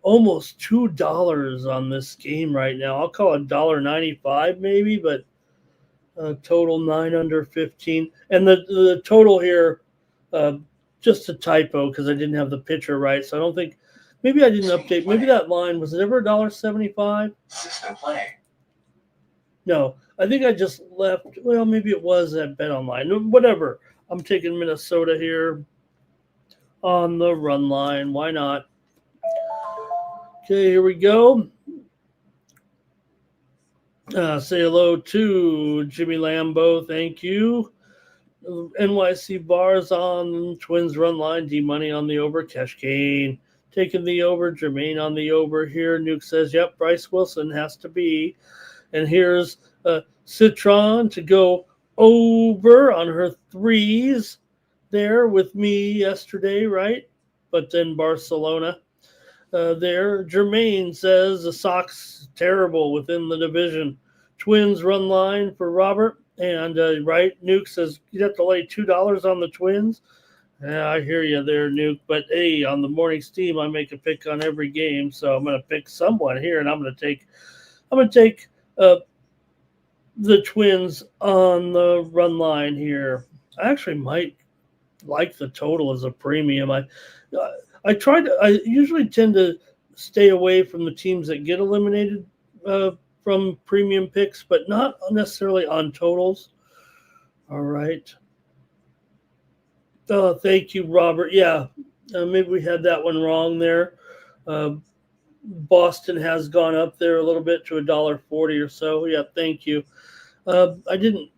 S2: $2 on this game right now. I'll call it $1.95 maybe, but total 9 under 15. And the total here, just a typo because I didn't have the pitcher right. So I don't think, maybe I didn't update. Maybe that line, was it ever $1.75?
S4: System play.
S2: No, I think I just left. Well, maybe it was at Bet Online. Whatever. I'm taking Minnesota here on the run line. Why not? Okay, here we go. Say hello to Jimmy Lambeau. Thank you. NYC Bars on Twins run line. D-Money on the over. Cash Kane taking the over. Jermaine on the over here. Nuke says, yep, Bryce Wilson has to be. And here's Citron to go over on her 3s there with me yesterday, right? But then Barcelona there. Jermaine says the Sox terrible within the division. Twins run line for Robert. And right, Nuke says you'd have to lay $2 on the Twins. Yeah, I hear you there, Nuke. But hey, on the morning steam, I make a pick on every game, so I'm going to pick someone here, and I'm going to take the Twins on the run line here. I actually might like the total as a premium. I usually tend to stay away from the teams that get eliminated from premium picks, but not necessarily on totals. All right. Oh, thank you, Robert. Yeah, maybe we had that one wrong there. Boston has gone up there a little bit to $1.40 or so. Yeah, thank you. I didn't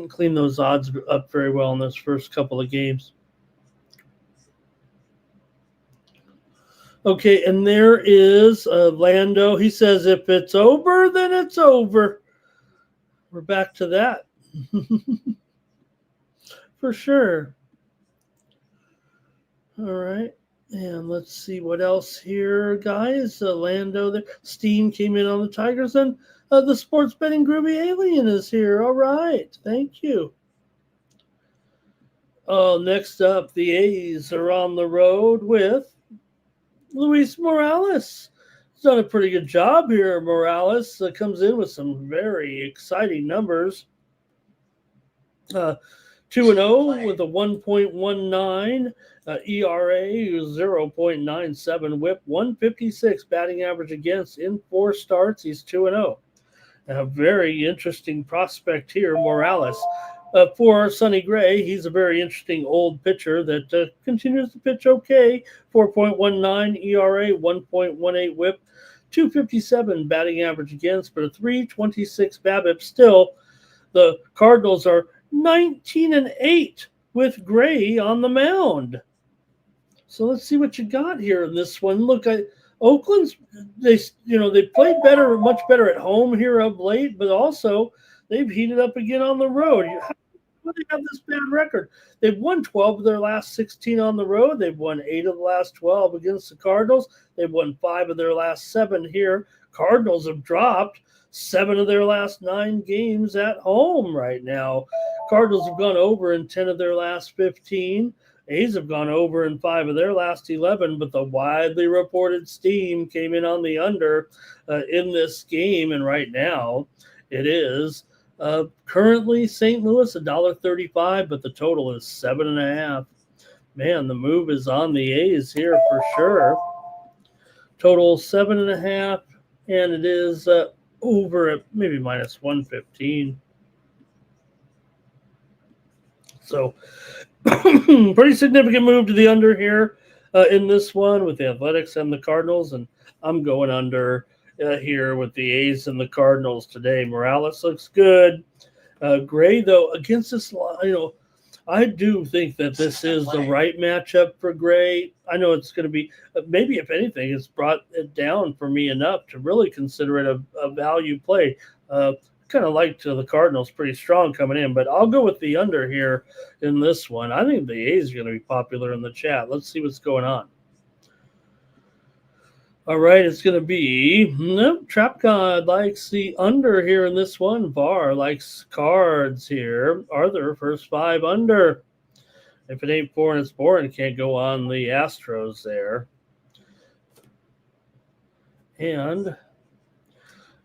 S2: clean those odds up very well in those first couple of games. Okay, and there is Lando. He says, if it's over, then it's over. We're back to that. For sure. All right. And let's see what else here, guys. Lando there. Steam came in on the Tigers. And the sports betting groovy alien is here. All right. Thank you. Next up, the A's are on the road with Luis Morales. He's done a pretty good job here. Morales comes in with some very exciting numbers. 2-0 with a 1.19 ERA, 0.97 WHIP, 156 batting average against in 4 starts. He's 2-0. A very interesting prospect here, Morales. For Sonny Gray, he's a very interesting old pitcher that continues to pitch okay. 4.19 ERA, 1.18 WHIP, 257 batting average against, but a 326 BABIP. Still, the Cardinals are 19-8 with Gray on the mound. So let's see what you got here in this one. Look, Oakland's they played better, much better at home here of late, but also they've heated up again on the road. How do they have this bad record? They've won 12 of their last 16 on the road. They've won 8 of the last 12 against the Cardinals. They've won 5 of their last 7 here. Cardinals have dropped 7 of their last 9 games at home right now. Cardinals have gone over in 10 of their last 15. A's have gone over in 5 of their last 11, but the widely reported steam came in on the under in this game, and right now it is currently St. Louis $1.35, but the total is 7.5. Man, the move is on the A's here for sure. Total 7.5, and it is over at maybe minus 115. So pretty significant move to the under here in this one with the Athletics and the Cardinals, and I'm going under here with the A's and the Cardinals today. Morales looks good. Gray, though, against this, I do think that this is the right matchup for Gray. I know it's going to be, maybe if anything, it's brought it down for me enough to really consider it a value play. Kind of liked the Cardinals pretty strong coming in, but I'll go with the under here in this one. I think the A's are going to be popular in the chat. Let's see what's going on. All right, it's going to be Trap God likes the under here in this one. VAR likes Cards here. Arthur, first 5 under. If it ain't 4 and it's boring, can't go on the Astros there. And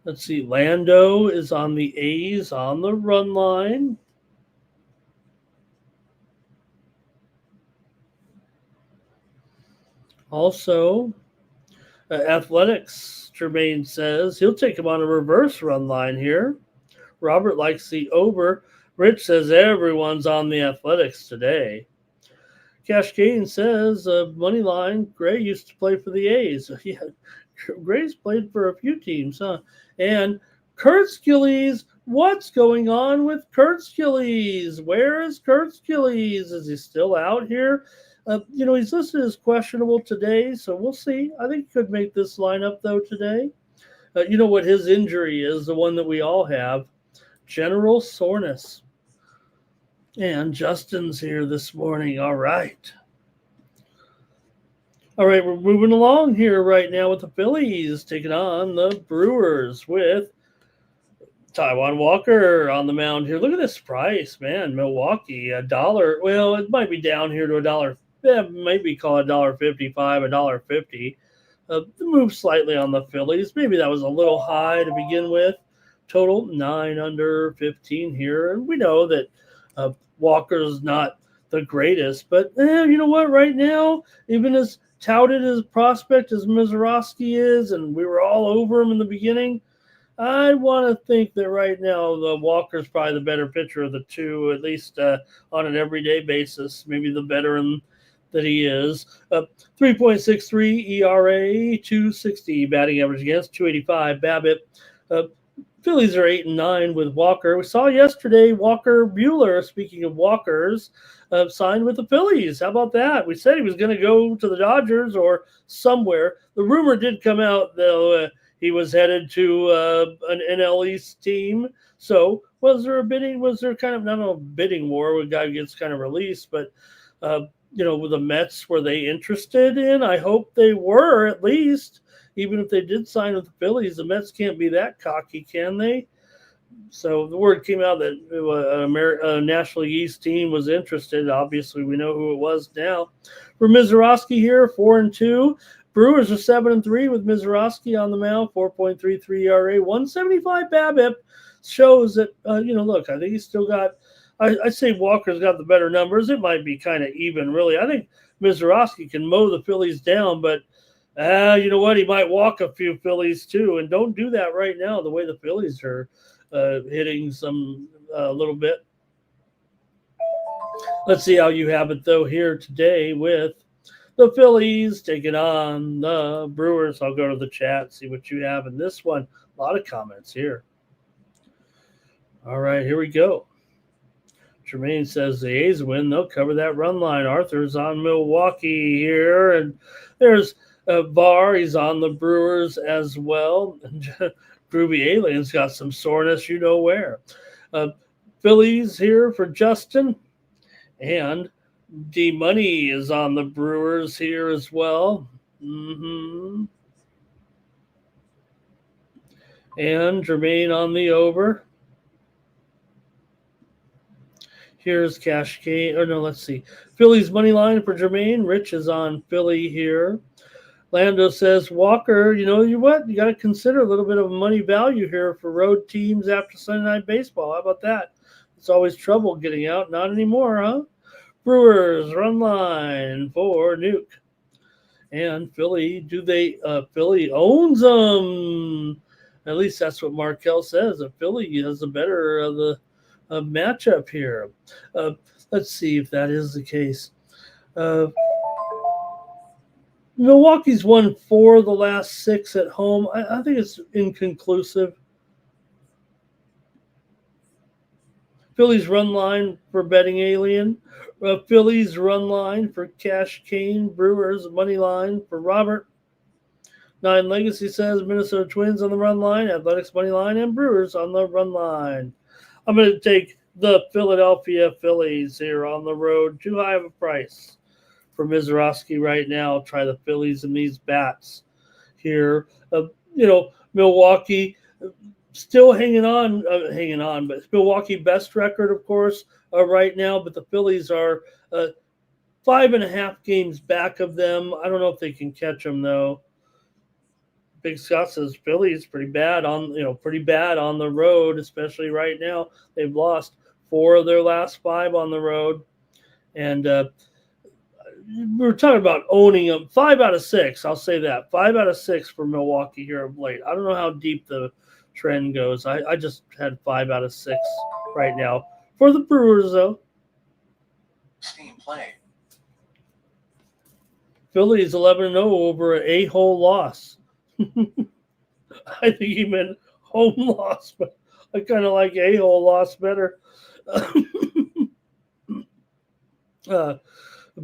S2: let's see, Lando is on the A's on the run line. Also, Athletics, Jermaine says he'll take him on a reverse run line here. Robert likes the over. Rich says everyone's on the Athletics today. Cascade says Moneyline, Gray used to play for the A's. Yeah, Gray's played for a few teams, huh? And Kurt Skillies, what's going on with Kurt Skillies? Where is Kurt Skillies? Is he still out here? He's listed as questionable today, so we'll see. I think he could make this lineup, though, today. You know what his injury is, the one that we all have, general soreness. And Justin's here this morning. All right. All right, we're moving along here right now with the Phillies taking on the Brewers with Taijuan Walker on the mound here. Look at this price, man. Milwaukee, $1. Well, it might be down here to $1. Maybe call it $1.55, $1.50. The move slightly on the Phillies. Maybe that was a little high to begin with. Total 9 under 15 here. And we know that Walker's not the greatest. But you know what? Right now, even as touted as prospect as Mazeroski is, and we were all over him in the beginning, I want to think that right now the Walker's probably the better pitcher of the two, at least on an everyday basis. Maybe the veteran that he is. 3.63 ERA, 260 batting average against, 285 BABIP. Phillies are 8-9 with Walker. We saw yesterday Walker Buehler, speaking of Walkers, signed with the Phillies. How about that? We said he was going to go to the Dodgers or somewhere. The rumor did come out, though, he was headed to an NL East team. So was there kind of, not a bidding war where a guy gets kind of released, but with the Mets, were they interested in? I hope they were, at least. Even if they did sign with the Phillies, the Mets can't be that cocky, can they? So the word came out that a National League East team was interested. Obviously, we know who it was now. For Mazeroski here, 4-2. Brewers are 7-3 with Mazeroski on the mound, 4.33 ERA, 175 BABIP. Shows that, look, I think he's still got I say Walker's got the better numbers. It might be kind of even, really. I think Mizorowski can mow the Phillies down, but you know what? He might walk a few Phillies too, and don't do that right now. The way the Phillies are hitting some a little bit. Let's see how you have it though here today with the Phillies taking on the Brewers. I'll go to the chat, see what you have in this one. A lot of comments here. All right, here we go. Jermaine says the A's win. They'll cover that run line. Arthur's on Milwaukee here. And there's Var. He's on the Brewers as well. Groovy Alien's got some soreness, you know where. Phillies here for Justin. And D-Money is on the Brewers here as well. And Jermaine on the over. Here's Cash K. Or no, let's see. Phillies money line for Jermaine. Rich is on Philly here. Lando says, Walker, you know what? You got to consider a little bit of money value here for road teams after Sunday Night Baseball. How about that? It's always trouble getting out. Not anymore, huh? Brewers run line for Nuke. And Philly, Philly owns them. At least that's what Markel says. Philly has the better of the matchup here. Let's see if that is the case. Milwaukee's won 4 of the last 6 at home. I think it's inconclusive. Phillies run line for Betting Alien. Phillies run line for Cash Kane. Brewers money line for Robert. 9 Legacy says Minnesota Twins on the run line. Athletics money line and Brewers on the run line. I'm going to take the Philadelphia Phillies here on the road. Too high of a price for Mizorowski right now. I'll try the Phillies in these bats here. Milwaukee still hanging on, but Milwaukee best record, of course, right now. But the Phillies are 5.5 games back of them. I don't know if they can catch them though. Big Scott says Phillies pretty bad on the road, especially right now. They've lost 4 of their last 5 on the road, and we're talking about owning them. 5 out of 6, I'll say that. 5 out of 6 for Milwaukee here of late. I don't know how deep the trend goes. I just had 5 out of 6 right now for the Brewers though.
S4: Steam play.
S2: Phillies 11-0 over an 8-hole loss. I think he meant home loss, but I kind of like a-hole loss better.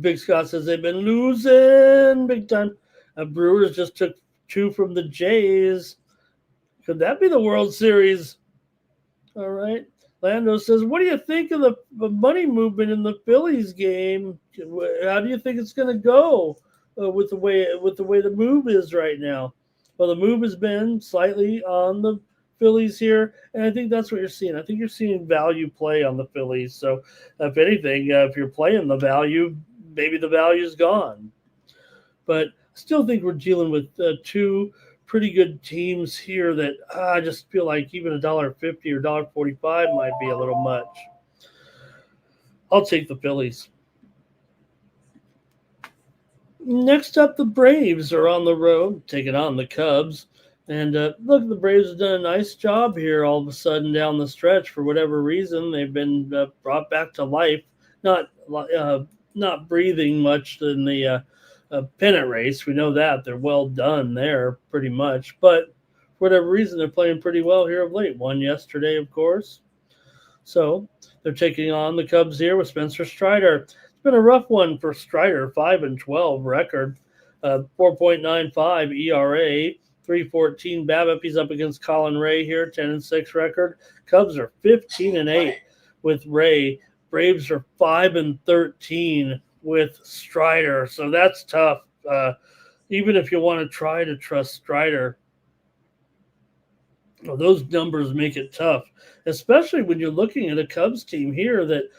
S2: Big Scott says they've been losing big time. Brewers just took 2 from the Jays. Could that be the World Series? All right. Lando says, what do you think of the money movement in the Phillies game? How do you think it's going to go with the way the move is right now? Well, the move has been slightly on the Phillies here, and I think that's what you're seeing. I think you're seeing value play on the Phillies. So, if anything, if you're playing the value, maybe the value's gone. But I still think we're dealing with 2 pretty good teams here that I just feel like even $1.50 or $1.45 might be a little much. I'll take the Phillies. Next up, the Braves are on the road, taking on the Cubs. And look, the Braves have done a nice job here all of a sudden down the stretch. For whatever reason, they've been brought back to life. Not breathing much in the pennant race. We know that. They're well done there pretty much. But for whatever reason, they're playing pretty well here of late. Won yesterday, of course. So they're taking on the Cubs here with Spencer Strider. Been a rough one for Strider, 5-12 record, 4.95 ERA, 3.14 BABIP. He's up against Colin Ray here, 10-6 record. Cubs are 15-8 with Ray. Braves are 5-13 with Strider. So that's tough. Even if you want to try to trust Strider, those numbers make it tough, especially when you're looking at a Cubs team here that,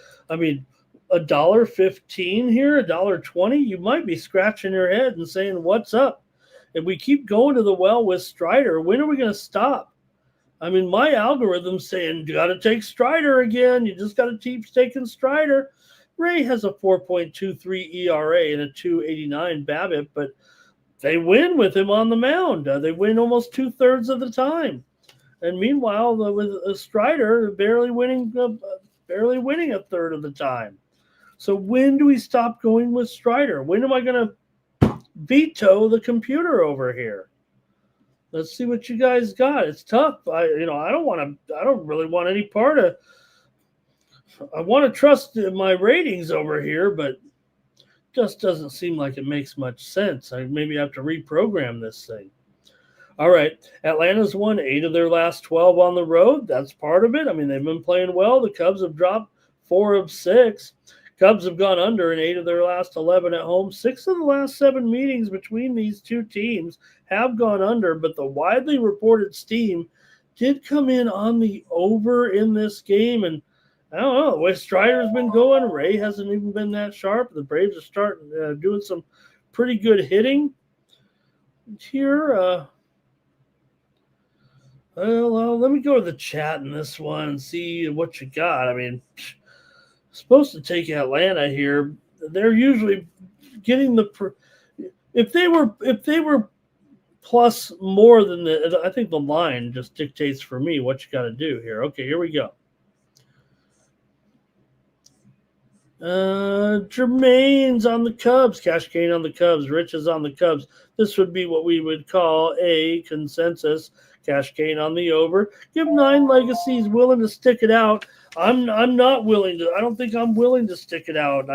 S2: $1.15 here, $1.20, you might be scratching your head and saying, what's up? And we keep going to the well with Strider. When are we going to stop? I mean, my algorithm's saying you got to take Strider again. You just got to keep taking Strider. Ray has a 4.23 ERA and a 2.89 BABIP, but they win with him on the mound. They win almost 2/3 of the time. And meanwhile, with Strider barely winning a third of the time. So when do we stop going with Strider? When am I going to veto the computer over here? Let's see what you guys got. It's tough. I don't really want any part of. I want to trust my ratings over here, but just doesn't seem like it makes much sense. I maybe have to reprogram this thing. All right, Atlanta's won 8 of their last 12 on the road. That's part of it. I mean, they've been playing well. The Cubs have dropped 4 of 6. Cubs have gone under in 8 of their last 11 at home. 6 of the last 7 meetings between these two teams have gone under, but the widely reported steam did come in on the over in this game. And I don't know, the way Strider's been going, Ray hasn't even been that sharp. The Braves are starting doing some pretty good hitting here. Well, let me go to the chat in this one and see what you got. I mean, supposed to take Atlanta here. They're usually getting if they were plus more than I think the line just dictates for me what you got to do here. Okay, here we go. Jermaine's on the Cubs. Cash gain on the Cubs. Rich is on the Cubs. This would be what we would call a consensus. Cash gain on the over. Give 9 legacies willing to stick it out. I'm not willing to. I don't think I'm willing to stick it out.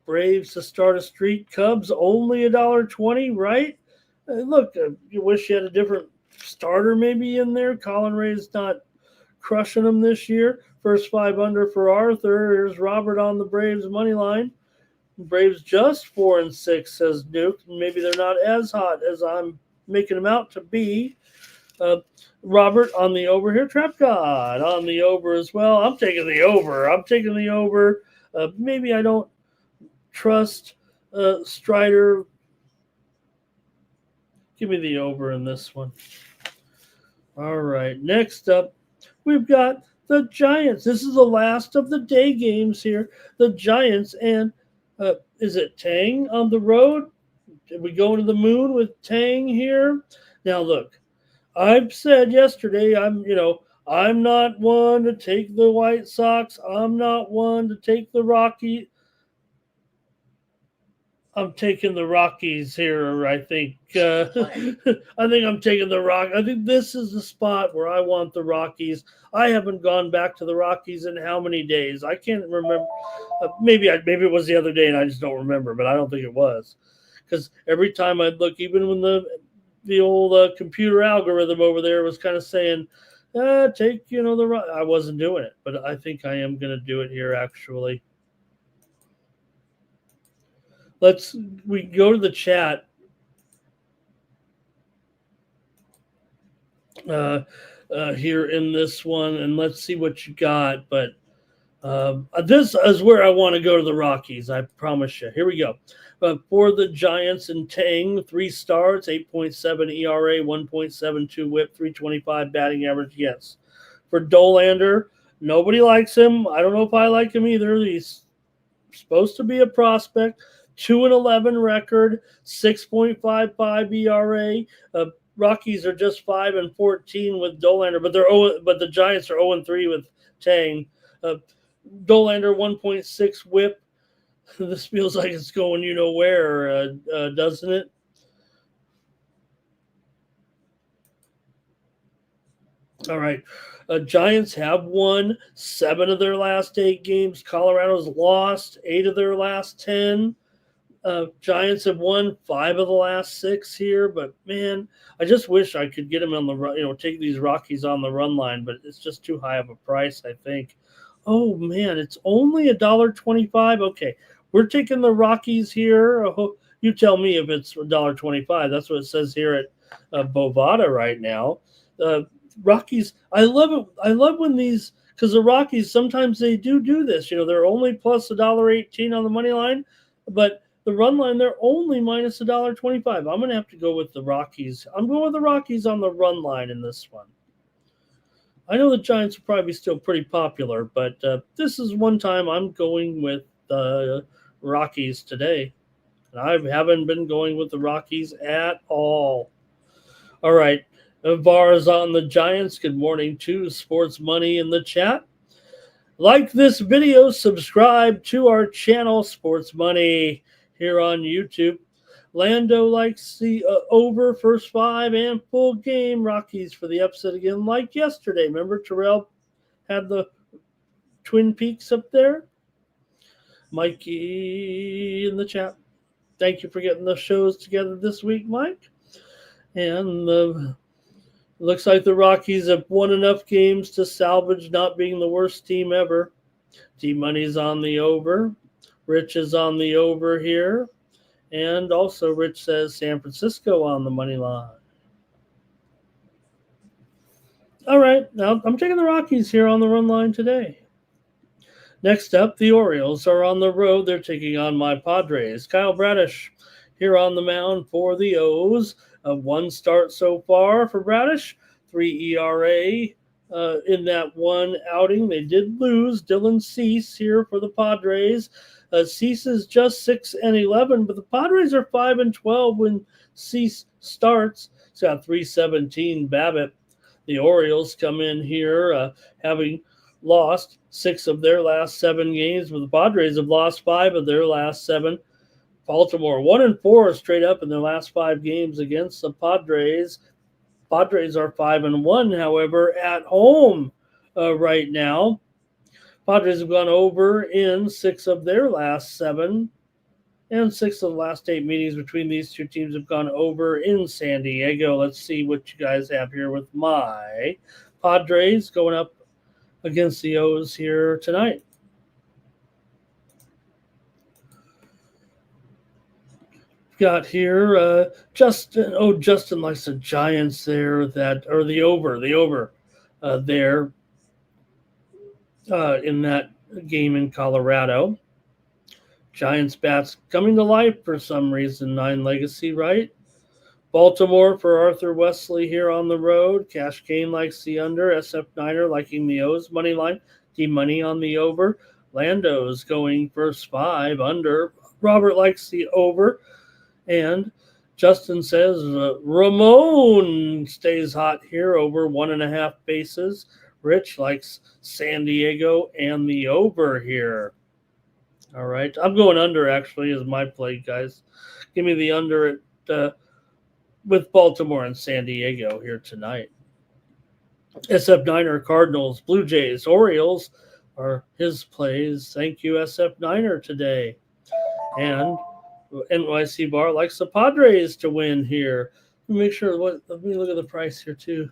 S2: Braves to start a streak. Cubs only $1.20, right? Look, you wish you had a different starter maybe in there. Colin Ray's not crushing them this year. First 5 under for Arthur. Here's Robert on the Braves money line. Braves just 4 and 6, says Duke. Maybe they're not as hot as I'm making them out to be. Robert on the over here. Trap God on the over as well. I'm taking the over. Maybe I don't trust Strider. Give me the over in this one. All right. Next up, we've got the Giants. This is the last of the day games here. The Giants and is it Tang on the road? Did we go to the moon with Tang here? Now look, I've said yesterday I'm not one to take the White Sox. I'm not one to take the Rockies. I'm taking the Rockies here, I think. I think I'm taking the Rock. I think this is the spot where I want the Rockies. I haven't gone back to the Rockies in how many days? I can't remember. Maybe it was the other day and I just don't remember, but I don't think it was. Because every time I'd look, even when the old computer algorithm over there was kind of saying, take, I wasn't doing it. But I think I am going to do it here, actually. We go to the chat. Here in this one, and let's see what you got. But this is where I want to go to the Rockies. I promise you. Here we go. For the Giants and Tang, 3 starts, 8.7 ERA, 1.72 WHIP, 325 batting average. Yes. For Dolander, nobody likes him. I don't know if I like him either. He's supposed to be a prospect. 2-11 record, 6.55 ERA. Rockies are just 5-14 with Dolander, but the Giants are 0-3 with Tang. Dolander 1.6 WHIP. This feels like it's going where, doesn't it? All right. Giants have won 7 of their last 8 games. Colorado's lost 8 of their last 10. Giants have won 5 of the last 6 here, but man, I just wish I could get them on the run, take these Rockies on the run line, but it's just too high of a price, I think. Oh man, it's only $1.25. Okay, we're taking the Rockies here. You tell me if it's $1.25. That's what it says here at Bovada right now. Rockies, I love it. I love when these, because the Rockies sometimes they do this. They're only plus $1.18 on the money line, but the run line, they're only minus $1.25. I'm going to have to go with the Rockies. I'm going with the Rockies on the run line in this one. I know the Giants will probably be still pretty popular, but this is one time I'm going with the Rockies today. And I haven't been going with the Rockies at all. All right. VAR is on the Giants. Good morning to Sports Money in the chat. Like this video, subscribe to our channel, Sports Money, here on YouTube. Lando likes the over first 5 and full game. Rockies for the upset again, like yesterday. Remember Terrell had the Twin Peaks up there? Mikey in the chat. Thank you for getting the shows together this week, Mike. And looks like the Rockies have won enough games to salvage not being the worst team ever. D-Money's on the over. Rich is on the over here. And also Rich says San Francisco on the money line. All right, now I'm taking the Rockies here on the run line today. Next up, the Orioles are on the road. They're taking on my Padres. Kyle Bradish here on the mound for the O's. One start so far for Bradish, 3 ERA in that one outing. They did lose Dylan Cease here for the Padres. Cease is just 6-11, but the Padres are 5-12 when Cease starts. He's got 317 BABIP. The Orioles come in here having lost 6 of their last 7 games, but the Padres have lost 5 of their last 7. Baltimore 1-4 straight up in their last 5 games against the Padres. Padres are 5-1, however, at home right now. Padres have gone over in 6 of their last 7, and 6 of the last 8 meetings between these two teams have gone over in San Diego. Let's see what you guys have here with my Padres going up against the O's here tonight. Got here Justin. Oh, Justin likes the Giants there, or the over there in that game in Colorado. Giants bats coming to life for some reason. 9 legacy, right? Baltimore for Arthur Wesley here on the road. Cash Kane likes the under. SF Niner liking the O's money line. D-Money on the over. Lando's going first 5 under. Robert likes the over. And Justin says Ramon stays hot here over 1.5 bases. Rich likes San Diego and the over here. All right. I'm going under, actually, as my play, guys. Give me the under at with Baltimore and San Diego here tonight. SF Niner, Cardinals, Blue Jays, Orioles are his plays. Thank you, SF Niner, today. And NYC Bar likes the Padres to win here. Let me make sure. Let me look at the price here too.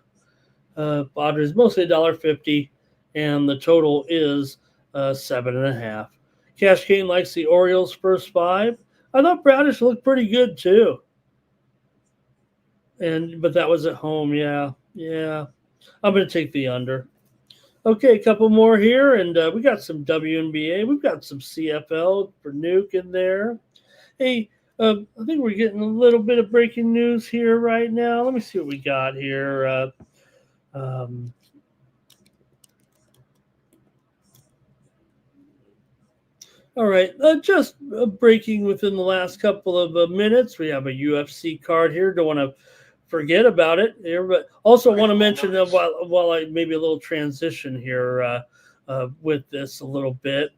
S2: Padres mostly $1.50, and the total is 7.5. Cash Kane likes the Orioles first 5. I thought Bradish looked pretty good too. But that was at home. Yeah. I'm going to take the under. Okay, a couple more here, and we got some WNBA. We've got some CFL for Nuke in there. Hey, I think we're getting a little bit of breaking news here right now. Let me see what we got here. All right, just breaking within the last couple of minutes. We have a UFC card here. Don't want to forget about it here, but also want to mention while I maybe a little transition here with this a little bit.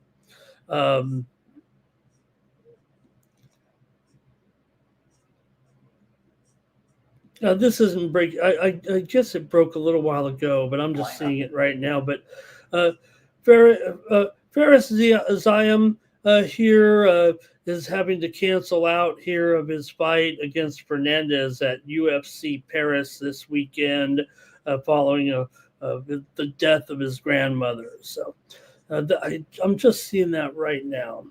S2: This isn't break. I guess it broke a little while ago, but I'm just seeing it right now. But Faris Ziam here is having to cancel out here of his fight against Fernandez at UFC Paris this weekend following the death of his grandmother. So I'm just seeing that right now.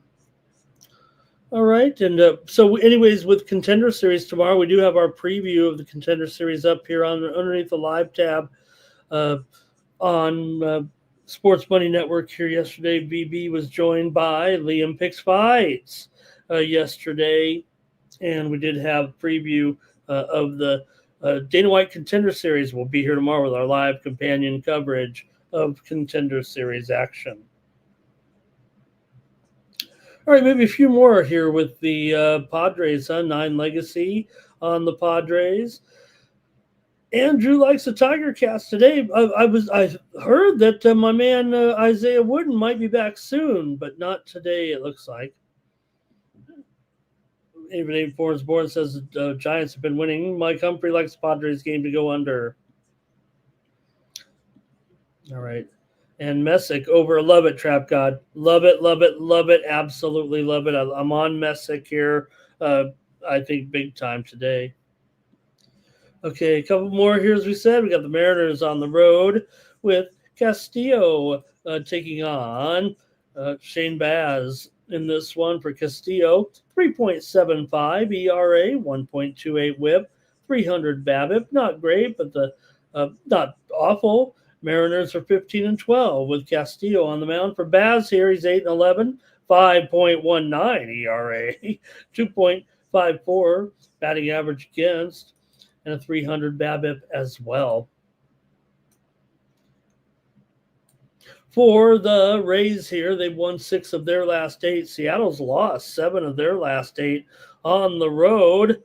S2: All right, and so anyways, with Contender Series tomorrow, we do have our preview of the Contender Series up here underneath the live tab on Sports Money Network here yesterday. BB was joined by Liam Picks Fights. yesterday, and we did have preview of the Dana White Contender Series. We'll be here tomorrow with our live companion coverage of Contender Series action. All right, maybe a few more here with the Padres. 9 legacy on the Padres. Andrew likes the Tiger Cast today. I heard that my man Isaiah Wooden might be back soon, but not today. It looks like. Even 84 is born says the Giants have been winning. Mike Humphrey likes the Padres game to go under. All right. And Messick over. Love it, Trap God. Love it, love it, love it. Absolutely love it. I'm on Messick here. I think big time today. Okay, a couple more here, as we said. We got the Mariners on the road with Castillo taking on Shane Baz in this one for Castillo. 3.75 ERA, 1.28 WHIP, 300 BABIP. Not great, but not awful. Mariners are 15-12 with Castillo on the mound. For Baz here, he's 8-11, 5.19 ERA, 2.54 batting average against, and a 300 BABIP as well. For the Rays here, they've won 6 of their last 8. Seattle's lost 7 of their last 8 on the road.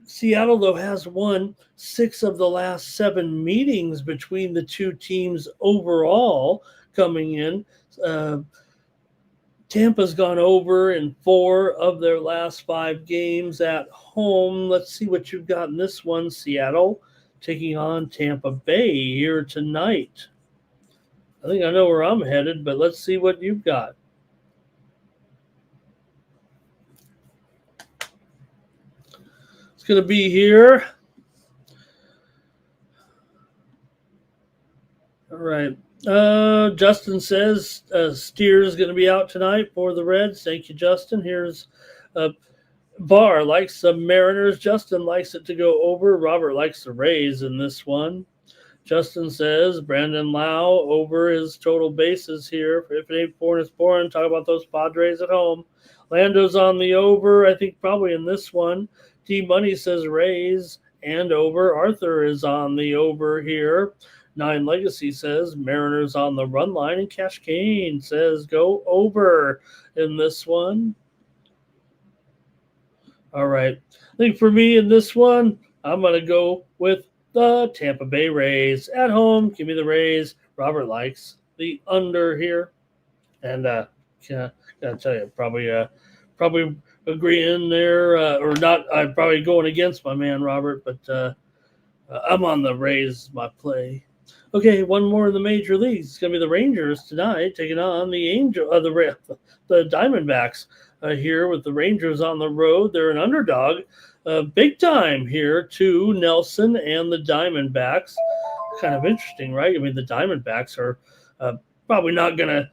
S2: Seattle, though, has won 6 of the last 7 meetings between the two teams overall coming in. Tampa's gone over in 4 of their last 5 games at home. Let's see what you've got in this one. Seattle taking on Tampa Bay here tonight. I think I know where I'm headed, but let's see what you've got. It's going to be here. All right. Justin says Steer is going to be out tonight for the Reds. Thank you, Justin. Here's Barr likes the Mariners. Justin likes it to go over. Robert likes the Rays in this one. Justin says Brandon Lau over his total bases here. If it ain't born, it's born. Talk about those Padres at home. Lando's on the over, I think probably in this one. D Money says Rays and over. Arthur is on the over here. 9 Legacy says Mariners on the run line. And Cash Kane says go over in this one. All right. I think for me in this one, I'm going to go with the Tampa Bay Rays at home. Give me the Rays. Robert likes the under here. And gotta tell you, probably agreeing there, or not. I'm probably going against my man Robert, but I'm on the Rays, my play. Okay, one more in the major leagues. It's gonna be the Rangers tonight taking on the Diamondbacks here with the Rangers on the road. They're an underdog, big time here to Nelson and the Diamondbacks. Kind of interesting, right? I mean, the Diamondbacks are probably not gonna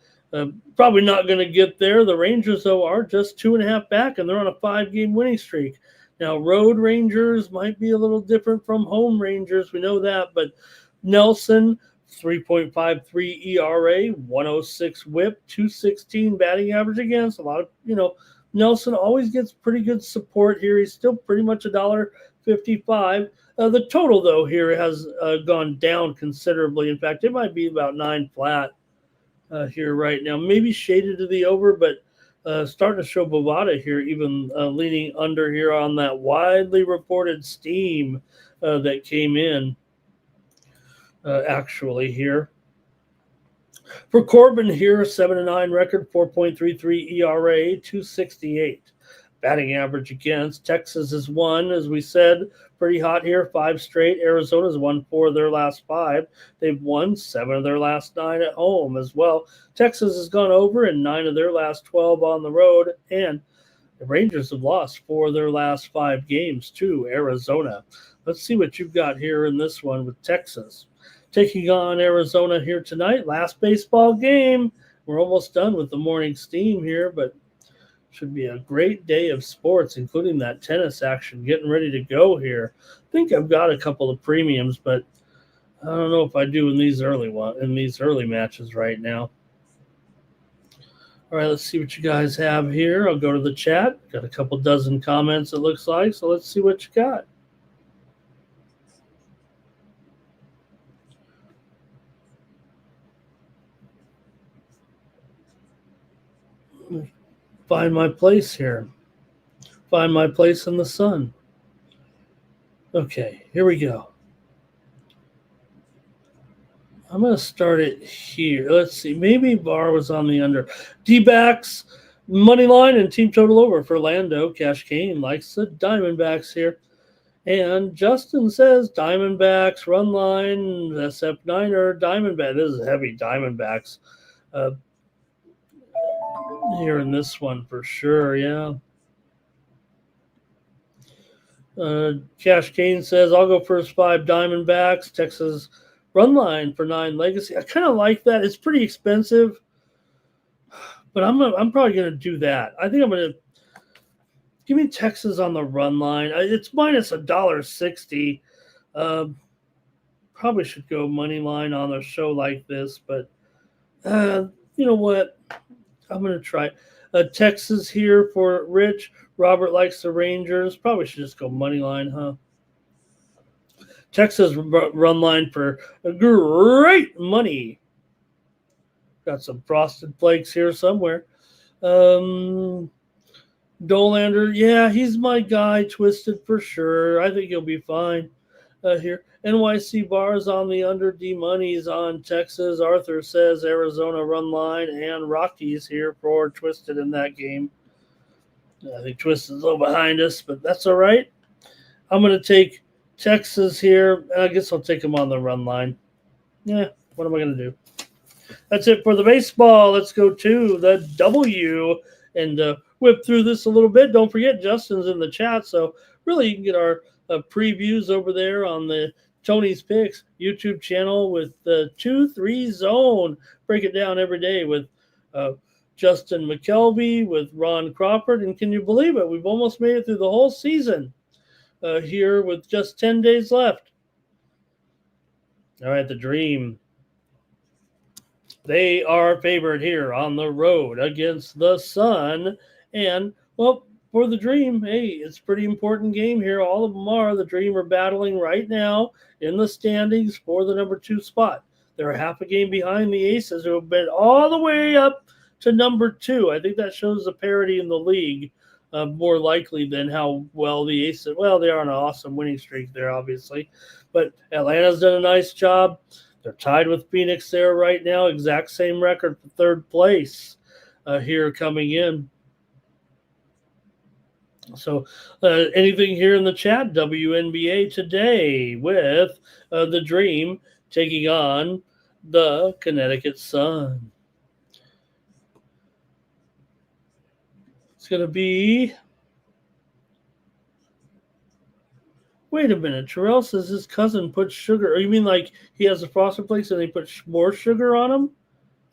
S2: get there. The Rangers, though, are just 2.5 back, and they're on a 5-game winning streak. Now, road Rangers might be a little different from home Rangers. We know that, but Nelson, 3.53 ERA, 106 WHIP, 216 batting average against. A lot of, Nelson always gets pretty good support here. He's still pretty much $1.55. The total, though, here has gone down considerably. In fact, it might be about 9 flat here right now. Maybe shaded to the over, but starting to show Bovada here, even leaning under here on that widely reported steam that came in actually here. For Corbin here, 7-9 record, 4.33 ERA, 268 batting average against. Texas has won, as we said, pretty hot here, 5 straight. Arizona's won 4 of their last 5. They've won 7 of their last 9 at home as well. Texas has gone over in 9 of their last 12 on the road, and the Rangers have lost 4 of their last 5 games to Arizona. Let's see what you've got here in this one with Texas taking on Arizona here tonight. Last baseball game. We're almost done with the morning steam here, but should be a great day of sports, including that tennis action getting ready to go here. I think I've got a couple of premiums, but I don't know if I do in these early matches right now. All right, let's see what you guys have here. I'll go to the chat. Got a couple dozen comments, it looks like. So let's see what you got. Find my place here. Find my place in the sun. Okay, here we go. I'm going to start it here. Let's see. Maybe Barr was on the under. D-backs, money line, and team total over for Lando. Cash Kane likes the Diamondbacks here. And Justin says Diamondbacks, run line, SF9 or Diamondback. This is heavy Diamondbacks here in this one for sure, yeah. Cash Kane says, I'll go first 5 Diamondbacks. Texas run line for 9 Legacy. I kind of like that. It's pretty expensive, but I'm probably going to do that. I think I'm going to give me Texas on the run line. It's minus $1.60. Probably should go money line on a show like this, but you know what? I'm going to try. Texas here for Rich. Robert likes the Rangers. Probably should just go money line, huh? Texas run line for great money. Got some frosted flakes here somewhere. Dolander, yeah, he's my guy. Twisted for sure. I think he'll be fine here. NYC bars on the under. D money's on Texas. Arthur says Arizona run line and Rockies here for Twisted in that game. I think Twisted's a little behind us, but that's all right. I'm going to take Texas here. I guess I'll take them on the run line. Yeah, what am I going to do? That's it for the baseball. Let's go to the W and whip through this a little bit. Don't forget, Justin's in the chat, so really you can get our previews over there on the Tony's Picks YouTube channel with the 2-3 zone. Break it down every day with Justin McKelvey, with Ron Crawford, and can you believe it? We've almost made it through the whole season here with just 10 days left. All right, the Dream. They are favored here on the road against the Sun. And, well, for the Dream, hey, it's a pretty important game here. All of them are. The Dream are battling right now in the standings for the number 2 spot. They're half a game behind the Aces, who have been all the way up to number 2. I think that shows the parity in the league more likely than how well the Aces, well, they are on an awesome winning streak there, obviously. But Atlanta's done a nice job. They're tied with Phoenix there right now. Exact same record for 3rd place here coming in. So anything here in the chat? WNBA today with the Dream taking on the Connecticut Sun. It's going to be... Wait a minute. Terrell says his cousin puts sugar. Or you mean like he has a frosted flakes and they put more sugar on them?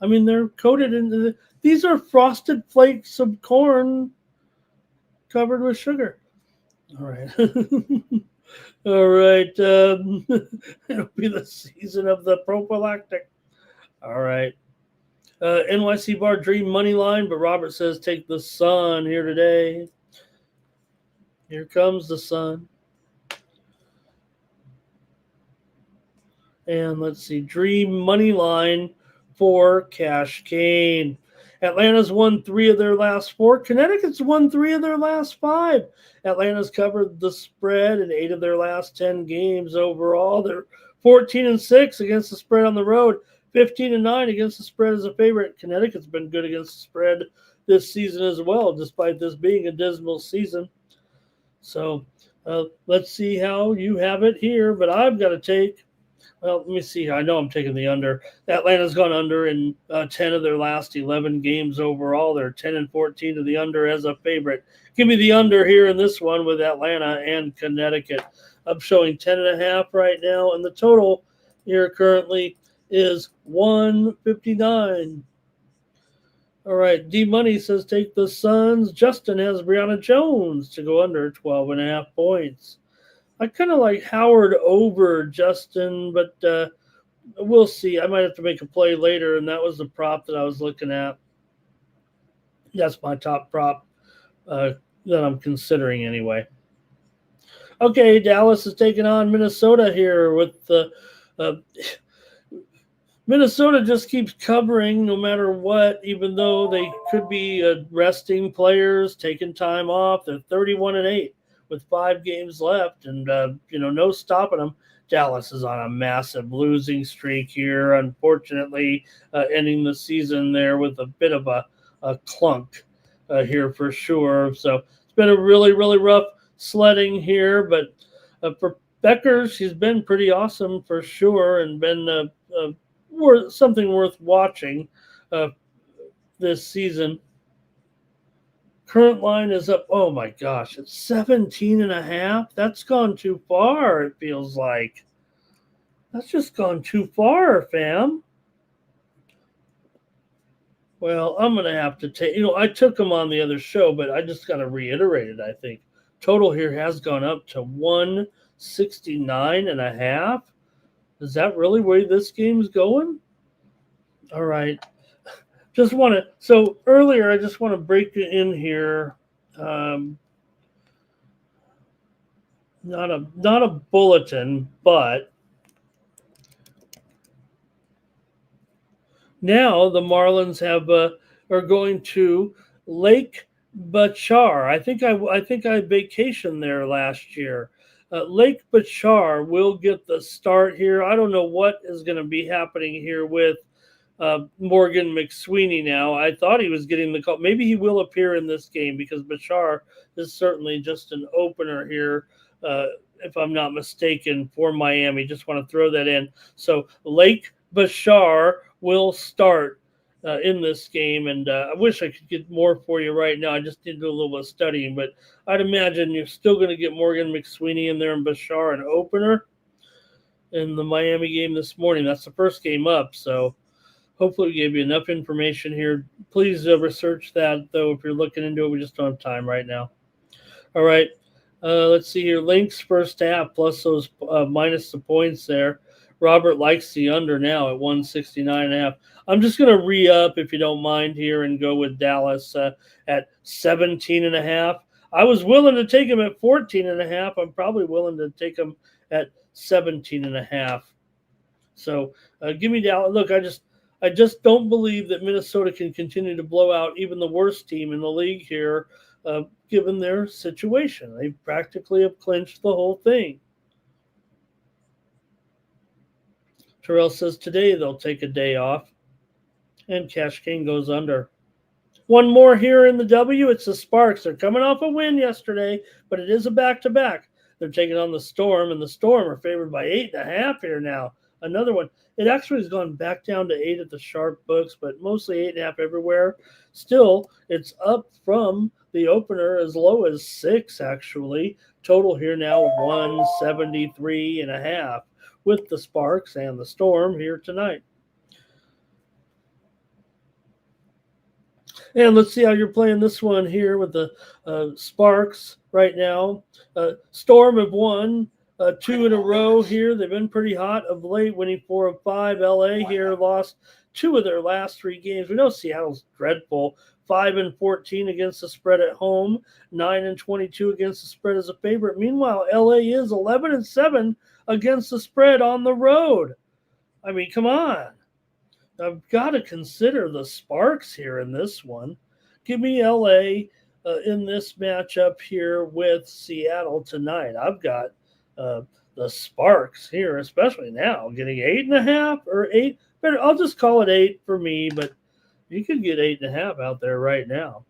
S2: I mean, they're coated in... These are frosted flakes of corn covered with sugar. All right. All right. It'll be the season of the prophylactic. All right. NYC Bar Dream money line, but Robert says take the Sun here today. Here comes the Sun. And let's see, Dream money line for Cash Kane. Atlanta's won 3 of their last 4. Connecticut's won 3 of their last 5. Atlanta's covered the spread in 8 of their last 10 games overall. They're 14-6 against the spread on the road, 15-9 against the spread as a favorite. Connecticut's been good against the spread this season as well, despite this being a dismal season. So let's see how you have it here, but I've got to take... Well, let me see. I know I'm taking the under. Atlanta's gone under in 10 of their last 11 games overall. They're 10-14 to the under as a favorite. Give me the under here in this one with Atlanta and Connecticut. I'm showing 10.5 right now, and the total here currently is 159. All right, D Money says take the Suns. Justin has Brianna Jones to go under 12.5 points. I kind of like Howard over Justin, but we'll see. I might have to make a play later, and that was the prop that I was looking at. That's my top prop that I'm considering anyway. Okay, Dallas is taking on Minnesota here with the Minnesota just keeps covering no matter what, even though they could be resting players, taking time off. They're 31-8 with 5 games left, and no stopping them. Dallas is on a massive losing streak here, unfortunately, ending the season there with a bit of a clunk here for sure. So it's been a really, really rough sledding here, but for Becker, she's been pretty awesome for sure and been something worth watching this season. Current line is up. Oh my gosh, it's 17.5. That's gone too far. It feels like that's just gone too far, fam. Well, I'm gonna have to take. I took them on the other show, but I just got to reiterate it. I think total here has gone up to 169.5. Is that really where this game's going? All right. So earlier, I just want to break it in here. Not a bulletin, but now the Marlins are going to Lake Bachar. I think I vacationed there last year. Lake Bachar will get the start here. I don't know what is going to be happening here with Morgan McSweeney now. I thought he was getting the call. Maybe he will appear in this game because Bachar is certainly just an opener here, if I'm not mistaken, for Miami. Just want to throw that in. So Lake Bachar will start in this game, and I wish I could get more for you right now. I just need to do a little bit of studying, but I'd imagine you're still going to get Morgan McSweeney in there and Bachar an opener in the Miami game this morning. That's the first game up, so hopefully we gave you enough information here. Please research that, though, if you're looking into it. We just don't have time right now. All right, let's see here. Links first half plus those minus the points there. Robert likes the under now at 169.5. I'm just going to re-up, if you don't mind, here and go with Dallas at 17.5. I was willing to take him at 14.5. I'm probably willing to take him at 17.5. So give me Dallas. Look, I just don't believe that Minnesota can continue to blow out even the worst team in the league here, given their situation. They practically have clinched the whole thing. Terrell says today they'll take a day off. And Cash King goes under. One more here in the W. It's the Sparks. They're coming off a win yesterday, but it is a back-to-back. They're taking on the Storm, and the Storm are favored by 8.5 here now. Another one. It actually has gone back down to 8 at the sharp books, but mostly 8.5 everywhere. Still, it's up from the opener as low as 6, actually. Total here now 173.5 with the Sparks and the Storm here tonight. And let's see how you're playing this one here with the Sparks right now. Storm have won 2 in a row here. They've been pretty hot of late, winning 4 of 5. LA here lost 2 of their last 3 games. We know Seattle's dreadful. 5-14 against the spread at home, 9-22 against the spread as a favorite. Meanwhile, LA is 11-7 against the spread on the road. I mean, come on. I've got to consider the Sparks here in this one. Give me LA in this matchup here with Seattle tonight. I've got the Sparks here, especially now, getting 8.5 or 8. Better, I'll just call it 8 for me, but you could get 8.5 out there right now.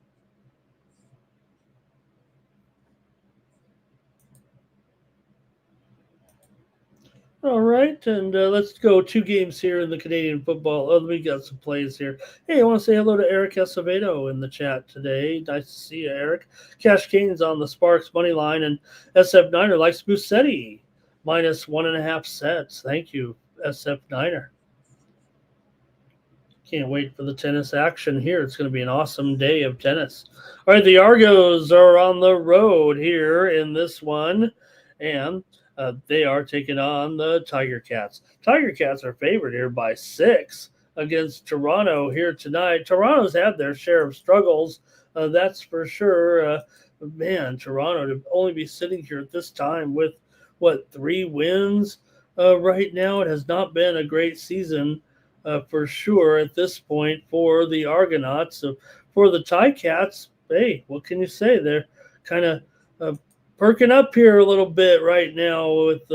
S2: All right, and let's go 2 games here in the Canadian football. Oh, we got some plays here. Hey, I want to say hello to Eric Acevedo in the chat today. Nice to see you, Eric. Cash King's on the Sparks money line, and SF Niner likes Busetti minus 1.5 sets. Thank you, SF Niner. Can't wait for the tennis action here. It's going to be an awesome day of tennis. All right, the Argos are on the road here in this one, and they are taking on the Tiger Cats. Tiger Cats are favored here by 6 against Toronto here tonight. Toronto's had their share of struggles, that's for sure. Man, Toronto to only be sitting here at this time with, 3 wins right now. It has not been a great season for sure at this point for the Argonauts. So for the Ticats, hey, what can you say? They're kind of perking up here a little bit right now with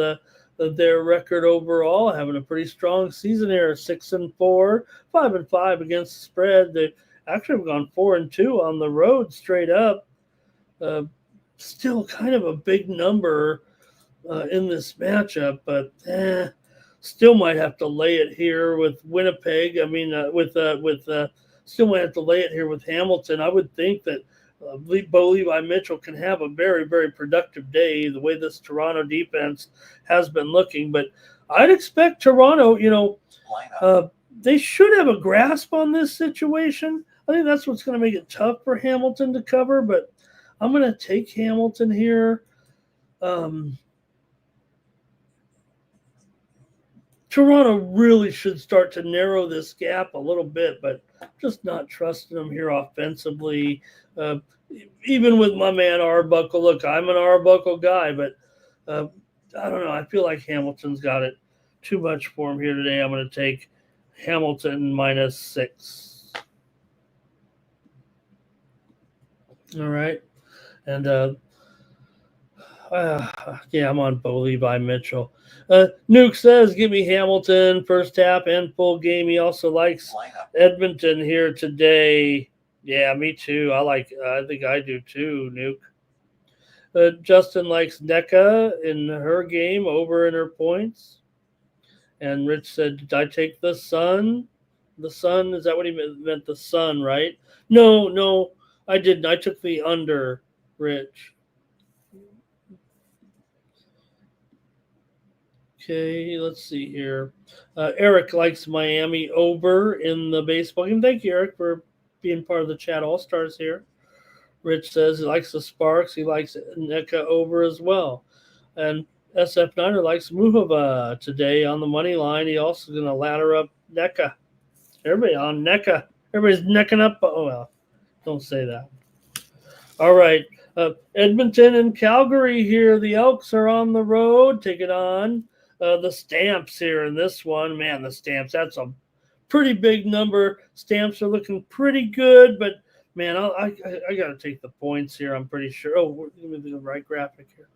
S2: their record overall, having a pretty strong season here, 6-4, 5-5 against the spread. They actually have gone 4-2 on the road straight up. Still kind of a big number in this matchup, but still might have to lay it here with Winnipeg. I mean, still might have to lay it here with Hamilton. I would think that Bo Levi Mitchell can have a very, very productive day the way this Toronto defense has been looking. But I'd expect Toronto, they should have a grasp on this situation. I think that's what's going to make it tough for Hamilton to cover, but I'm going to take Hamilton here. Toronto really should start to narrow this gap a little bit, but just not trusting them here offensively. Even with my man Arbuckle, look, I'm an Arbuckle guy, but I don't know. I feel like Hamilton's got it too much for him here today. I'm going to take Hamilton -6. All right. And I'm on Bo Levi Mitchell. Nuke says, give me Hamilton first half and full game. He also likes Edmonton here today. Yeah, me too. I think I do too, Nuke. Justin likes NECA in her game over in her points. And Rich said, did I take the Sun? The Sun, is that what he meant? The Sun, right? No, I didn't. I took the under, Rich. Okay, let's see here. Eric likes Miami over in the baseball game. Thank you, Eric, for being part of the chat All-Stars here. Rich says he likes the Sparks. He likes NECA over as well. And SF Niner likes Muhova today on the money line. He also going to ladder up NECA. Everybody on NECA. Everybody's necking up. Oh, well, don't say that. All right. Edmonton and Calgary here. The Elks are on the road. Take it on. The Stamps here in this one. Man, the Stamps, that's a pretty big number. Stamps are looking pretty good, but, man, I got to take the points here, I'm pretty sure. Oh, give me the right graphic here.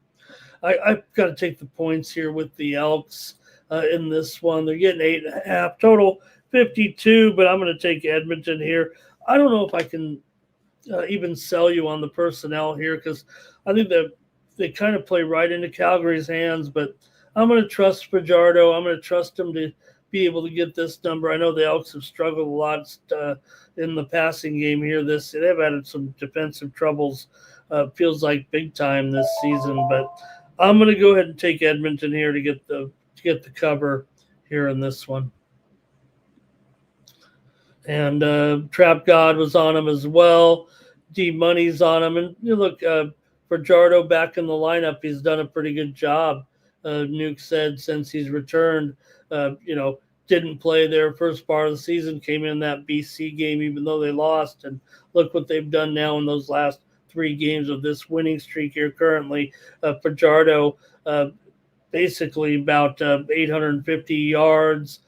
S2: I've got to take the points here with the Elks in this one. They're getting 8.5. Total 52, but I'm going to take Edmonton here. I don't know if I can even sell you on the personnel here because I think that they kind of play right into Calgary's hands, but I'm going to trust Fajardo. I'm going to trust him to be able to get this number. I know the Elks have struggled a lot in the passing game here. They've had some defensive troubles. Feels like big time this season, but I'm going to go ahead and take Edmonton here to get the cover here in this one. And Trap God was on him as well. D Money's on him, and you look Fajardo back in the lineup. He's done a pretty good job. Nuke said since he's returned, didn't play their first part of the season, came in that BC game even though they lost, and look what they've done now in those last 3 games of this winning streak here currently. Fajardo basically about 850 yards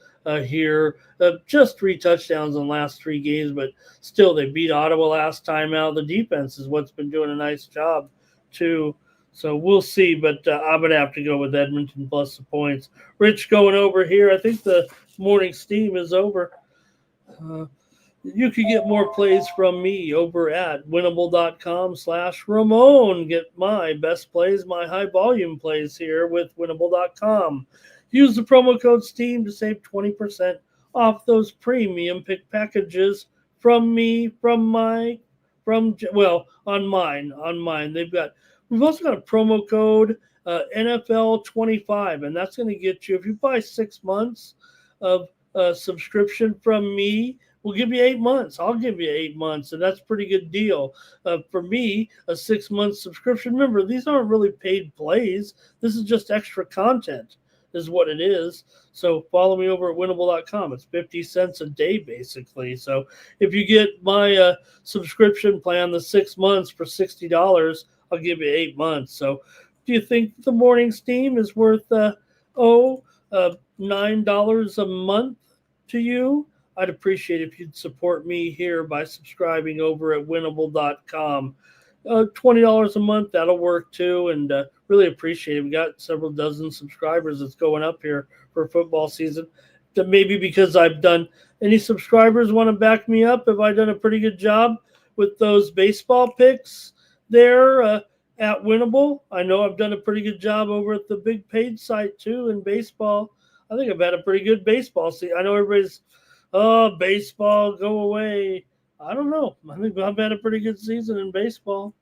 S2: here, just 3 touchdowns in the last 3 games, but still they beat Ottawa last time out. The defense is what's been doing a nice job too. So we'll see, but I'm going to have to go with Edmonton plus the points. Rich going over here. I think the morning steam is over. You can get more plays from me over at winnable.com/Ramon. Get my best plays, my high volume plays here with winnable.com. Use the promo code STEAM to save 20% off those premium pick packages from me, on mine. We've also got a promo code NFL25, and that's going to get you, if you buy 6 months of subscription from me, we'll give you 8 months. I'll give you 8 months, and that's a pretty good deal. For me, a 6-month subscription. Remember, these aren't really paid plays. This is just extra content. is what it is. So follow me over at winnable.com. It's 50 cents a day, basically. So if you get my subscription plan, the 6 months for $60, I'll give you 8 months. So do you think the morning steam is worth $9 a month to you? I'd appreciate if you'd support me here by subscribing over at winnable.com. $20 a month, that'll work too, and really appreciate it. We got several dozen subscribers that's going up here for football season. Maybe because I've done, any subscribers want to back me up? Have I done a pretty good job with those baseball picks there at Winnable? I know I've done a pretty good job over at the big paid site too in baseball. I think I've had a pretty good baseball season. I know everybody's, baseball, go away. I don't know. I think I've had a pretty good season in baseball.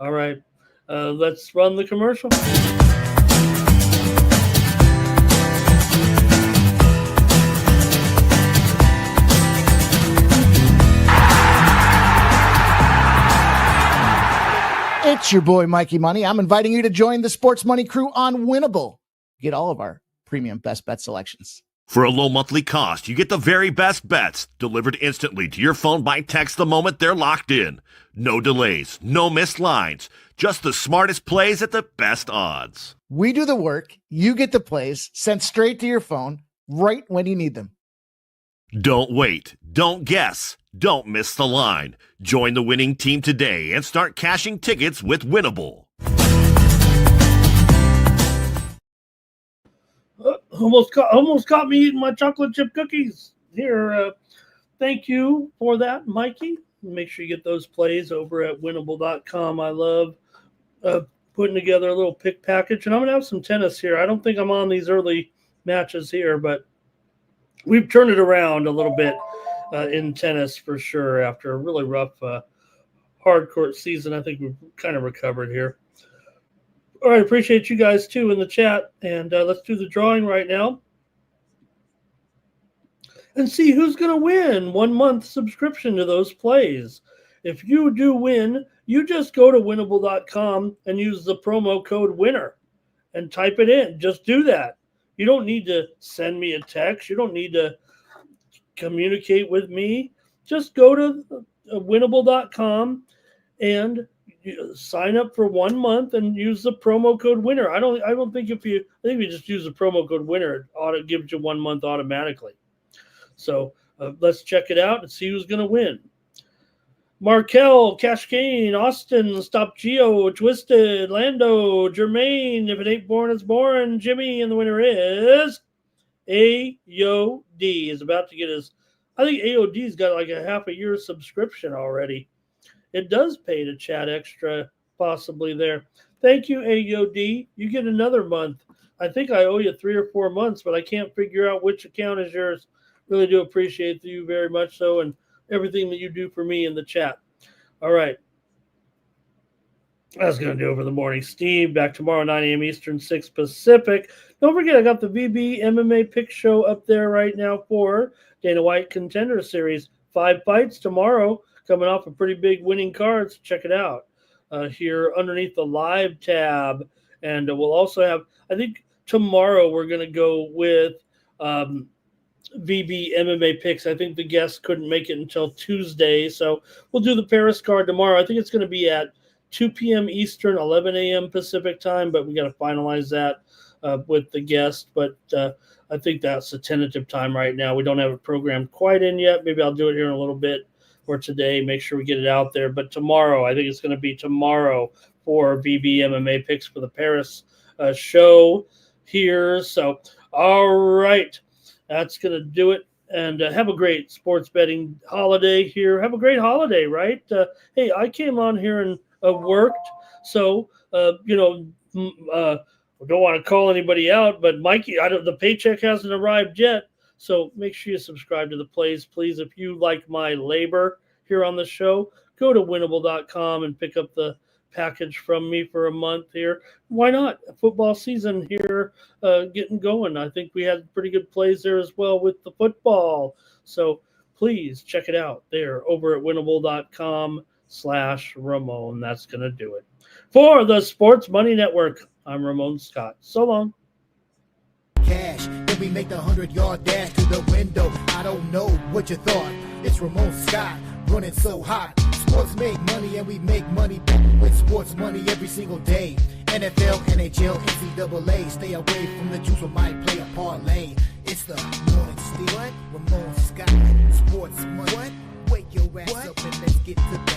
S2: All right. Let's run the commercial.
S1: It's your boy, Mikey Money. I'm inviting you to join the Sports Money crew on Winnable. Get all of our premium best bet selections.
S3: For a low monthly cost, you get the very best bets delivered instantly to your phone by text the moment they're locked in. No delays, no missed lines, just the smartest plays at the best odds.
S1: We do the work, you get the plays sent straight to your phone right when you need them.
S3: Don't wait, don't guess, don't miss the line. Join the winning team today and start cashing tickets with Winnable.
S2: Almost caught me eating my chocolate chip cookies here. Thank you for that, Mikey. Make sure you get those plays over at winnable.com. I love putting together a little pick package, and I'm going to have some tennis here. I don't think I'm on these early matches here, but we've turned it around a little bit in tennis for sure after a really rough hard court season. I think we've kind of recovered here. All right, appreciate you guys too in the chat, and let's do the drawing right now and see who's going to win 1 month subscription to those plays. If you do win, you just go to winnable.com and use the promo code WINNER and type it in. Just do that. You don't need to send me a text. You don't need to communicate with me. Just go to winnable.com and sign up for 1 month and use the promo code WINNER. I think if you just use the promo code WINNER, it gives you 1 month automatically. So let's check it out and see who's going to win. Markel, Cash Kane, Austin, Stop Geo, Twisted, Lando, Jermaine, If It Ain't Born, It's Born, Jimmy, and the winner is AOD. Is about to get his, I think AOD's got like a half a year subscription already. It does pay to chat extra, possibly there. Thank you, AOD. You get another month. I think I owe you 3 or 4 months, but I can't figure out which account is yours. Really do appreciate you very much so, and everything that you do for me in the chat. All right. That's going to do it for the morning. Steve, back tomorrow, 9 a.m. Eastern, 6 Pacific. Don't forget, I got the VB MMA Pick Show up there right now for Dana White Contender Series. 5 fights tomorrow, coming off a pretty big winning card, so check it out here underneath the live tab. And we'll also have, I think tomorrow we're going to go with VB MMA picks. I think the guests couldn't make it until Tuesday, so we'll do the Paris card tomorrow. I think it's going to be at 2 p.m. Eastern, 11 a.m. Pacific time, but we got to finalize that with the guest. But I think that's the tentative time right now. We don't have it programmed quite in yet. Maybe I'll do it here in a little bit or today, make sure we get it out there. But tomorrow, I think it's going to be tomorrow for VB MMA picks for the Paris show here. So, all right. That's going to do it. And have a great sports betting holiday here. Have a great holiday, right? Hey, I came on here and worked. So, don't want to call anybody out, but Mikey, the paycheck hasn't arrived yet. So make sure you subscribe to the plays, please. If you like my labor here on the show, go to winnable.com and pick up the package from me for a month here. Why not? Football season here getting going. I think we had pretty good plays there as well with the football. So please check it out there over at winnable.com/Ramon. That's going to do it. For the Sports Money Network, I'm Ramon Scott. So long.
S1: Then we make the 100-yard dash to the window. I don't know what you thought. It's Ramon Scott, running so hot. Sports make money and we make money with sports money every single day. NFL, NHL, NCAA. Stay away from the juice, we might play a parlay. It's the morning steal. Ramon Scott, sports money. Wake your ass up and let's get to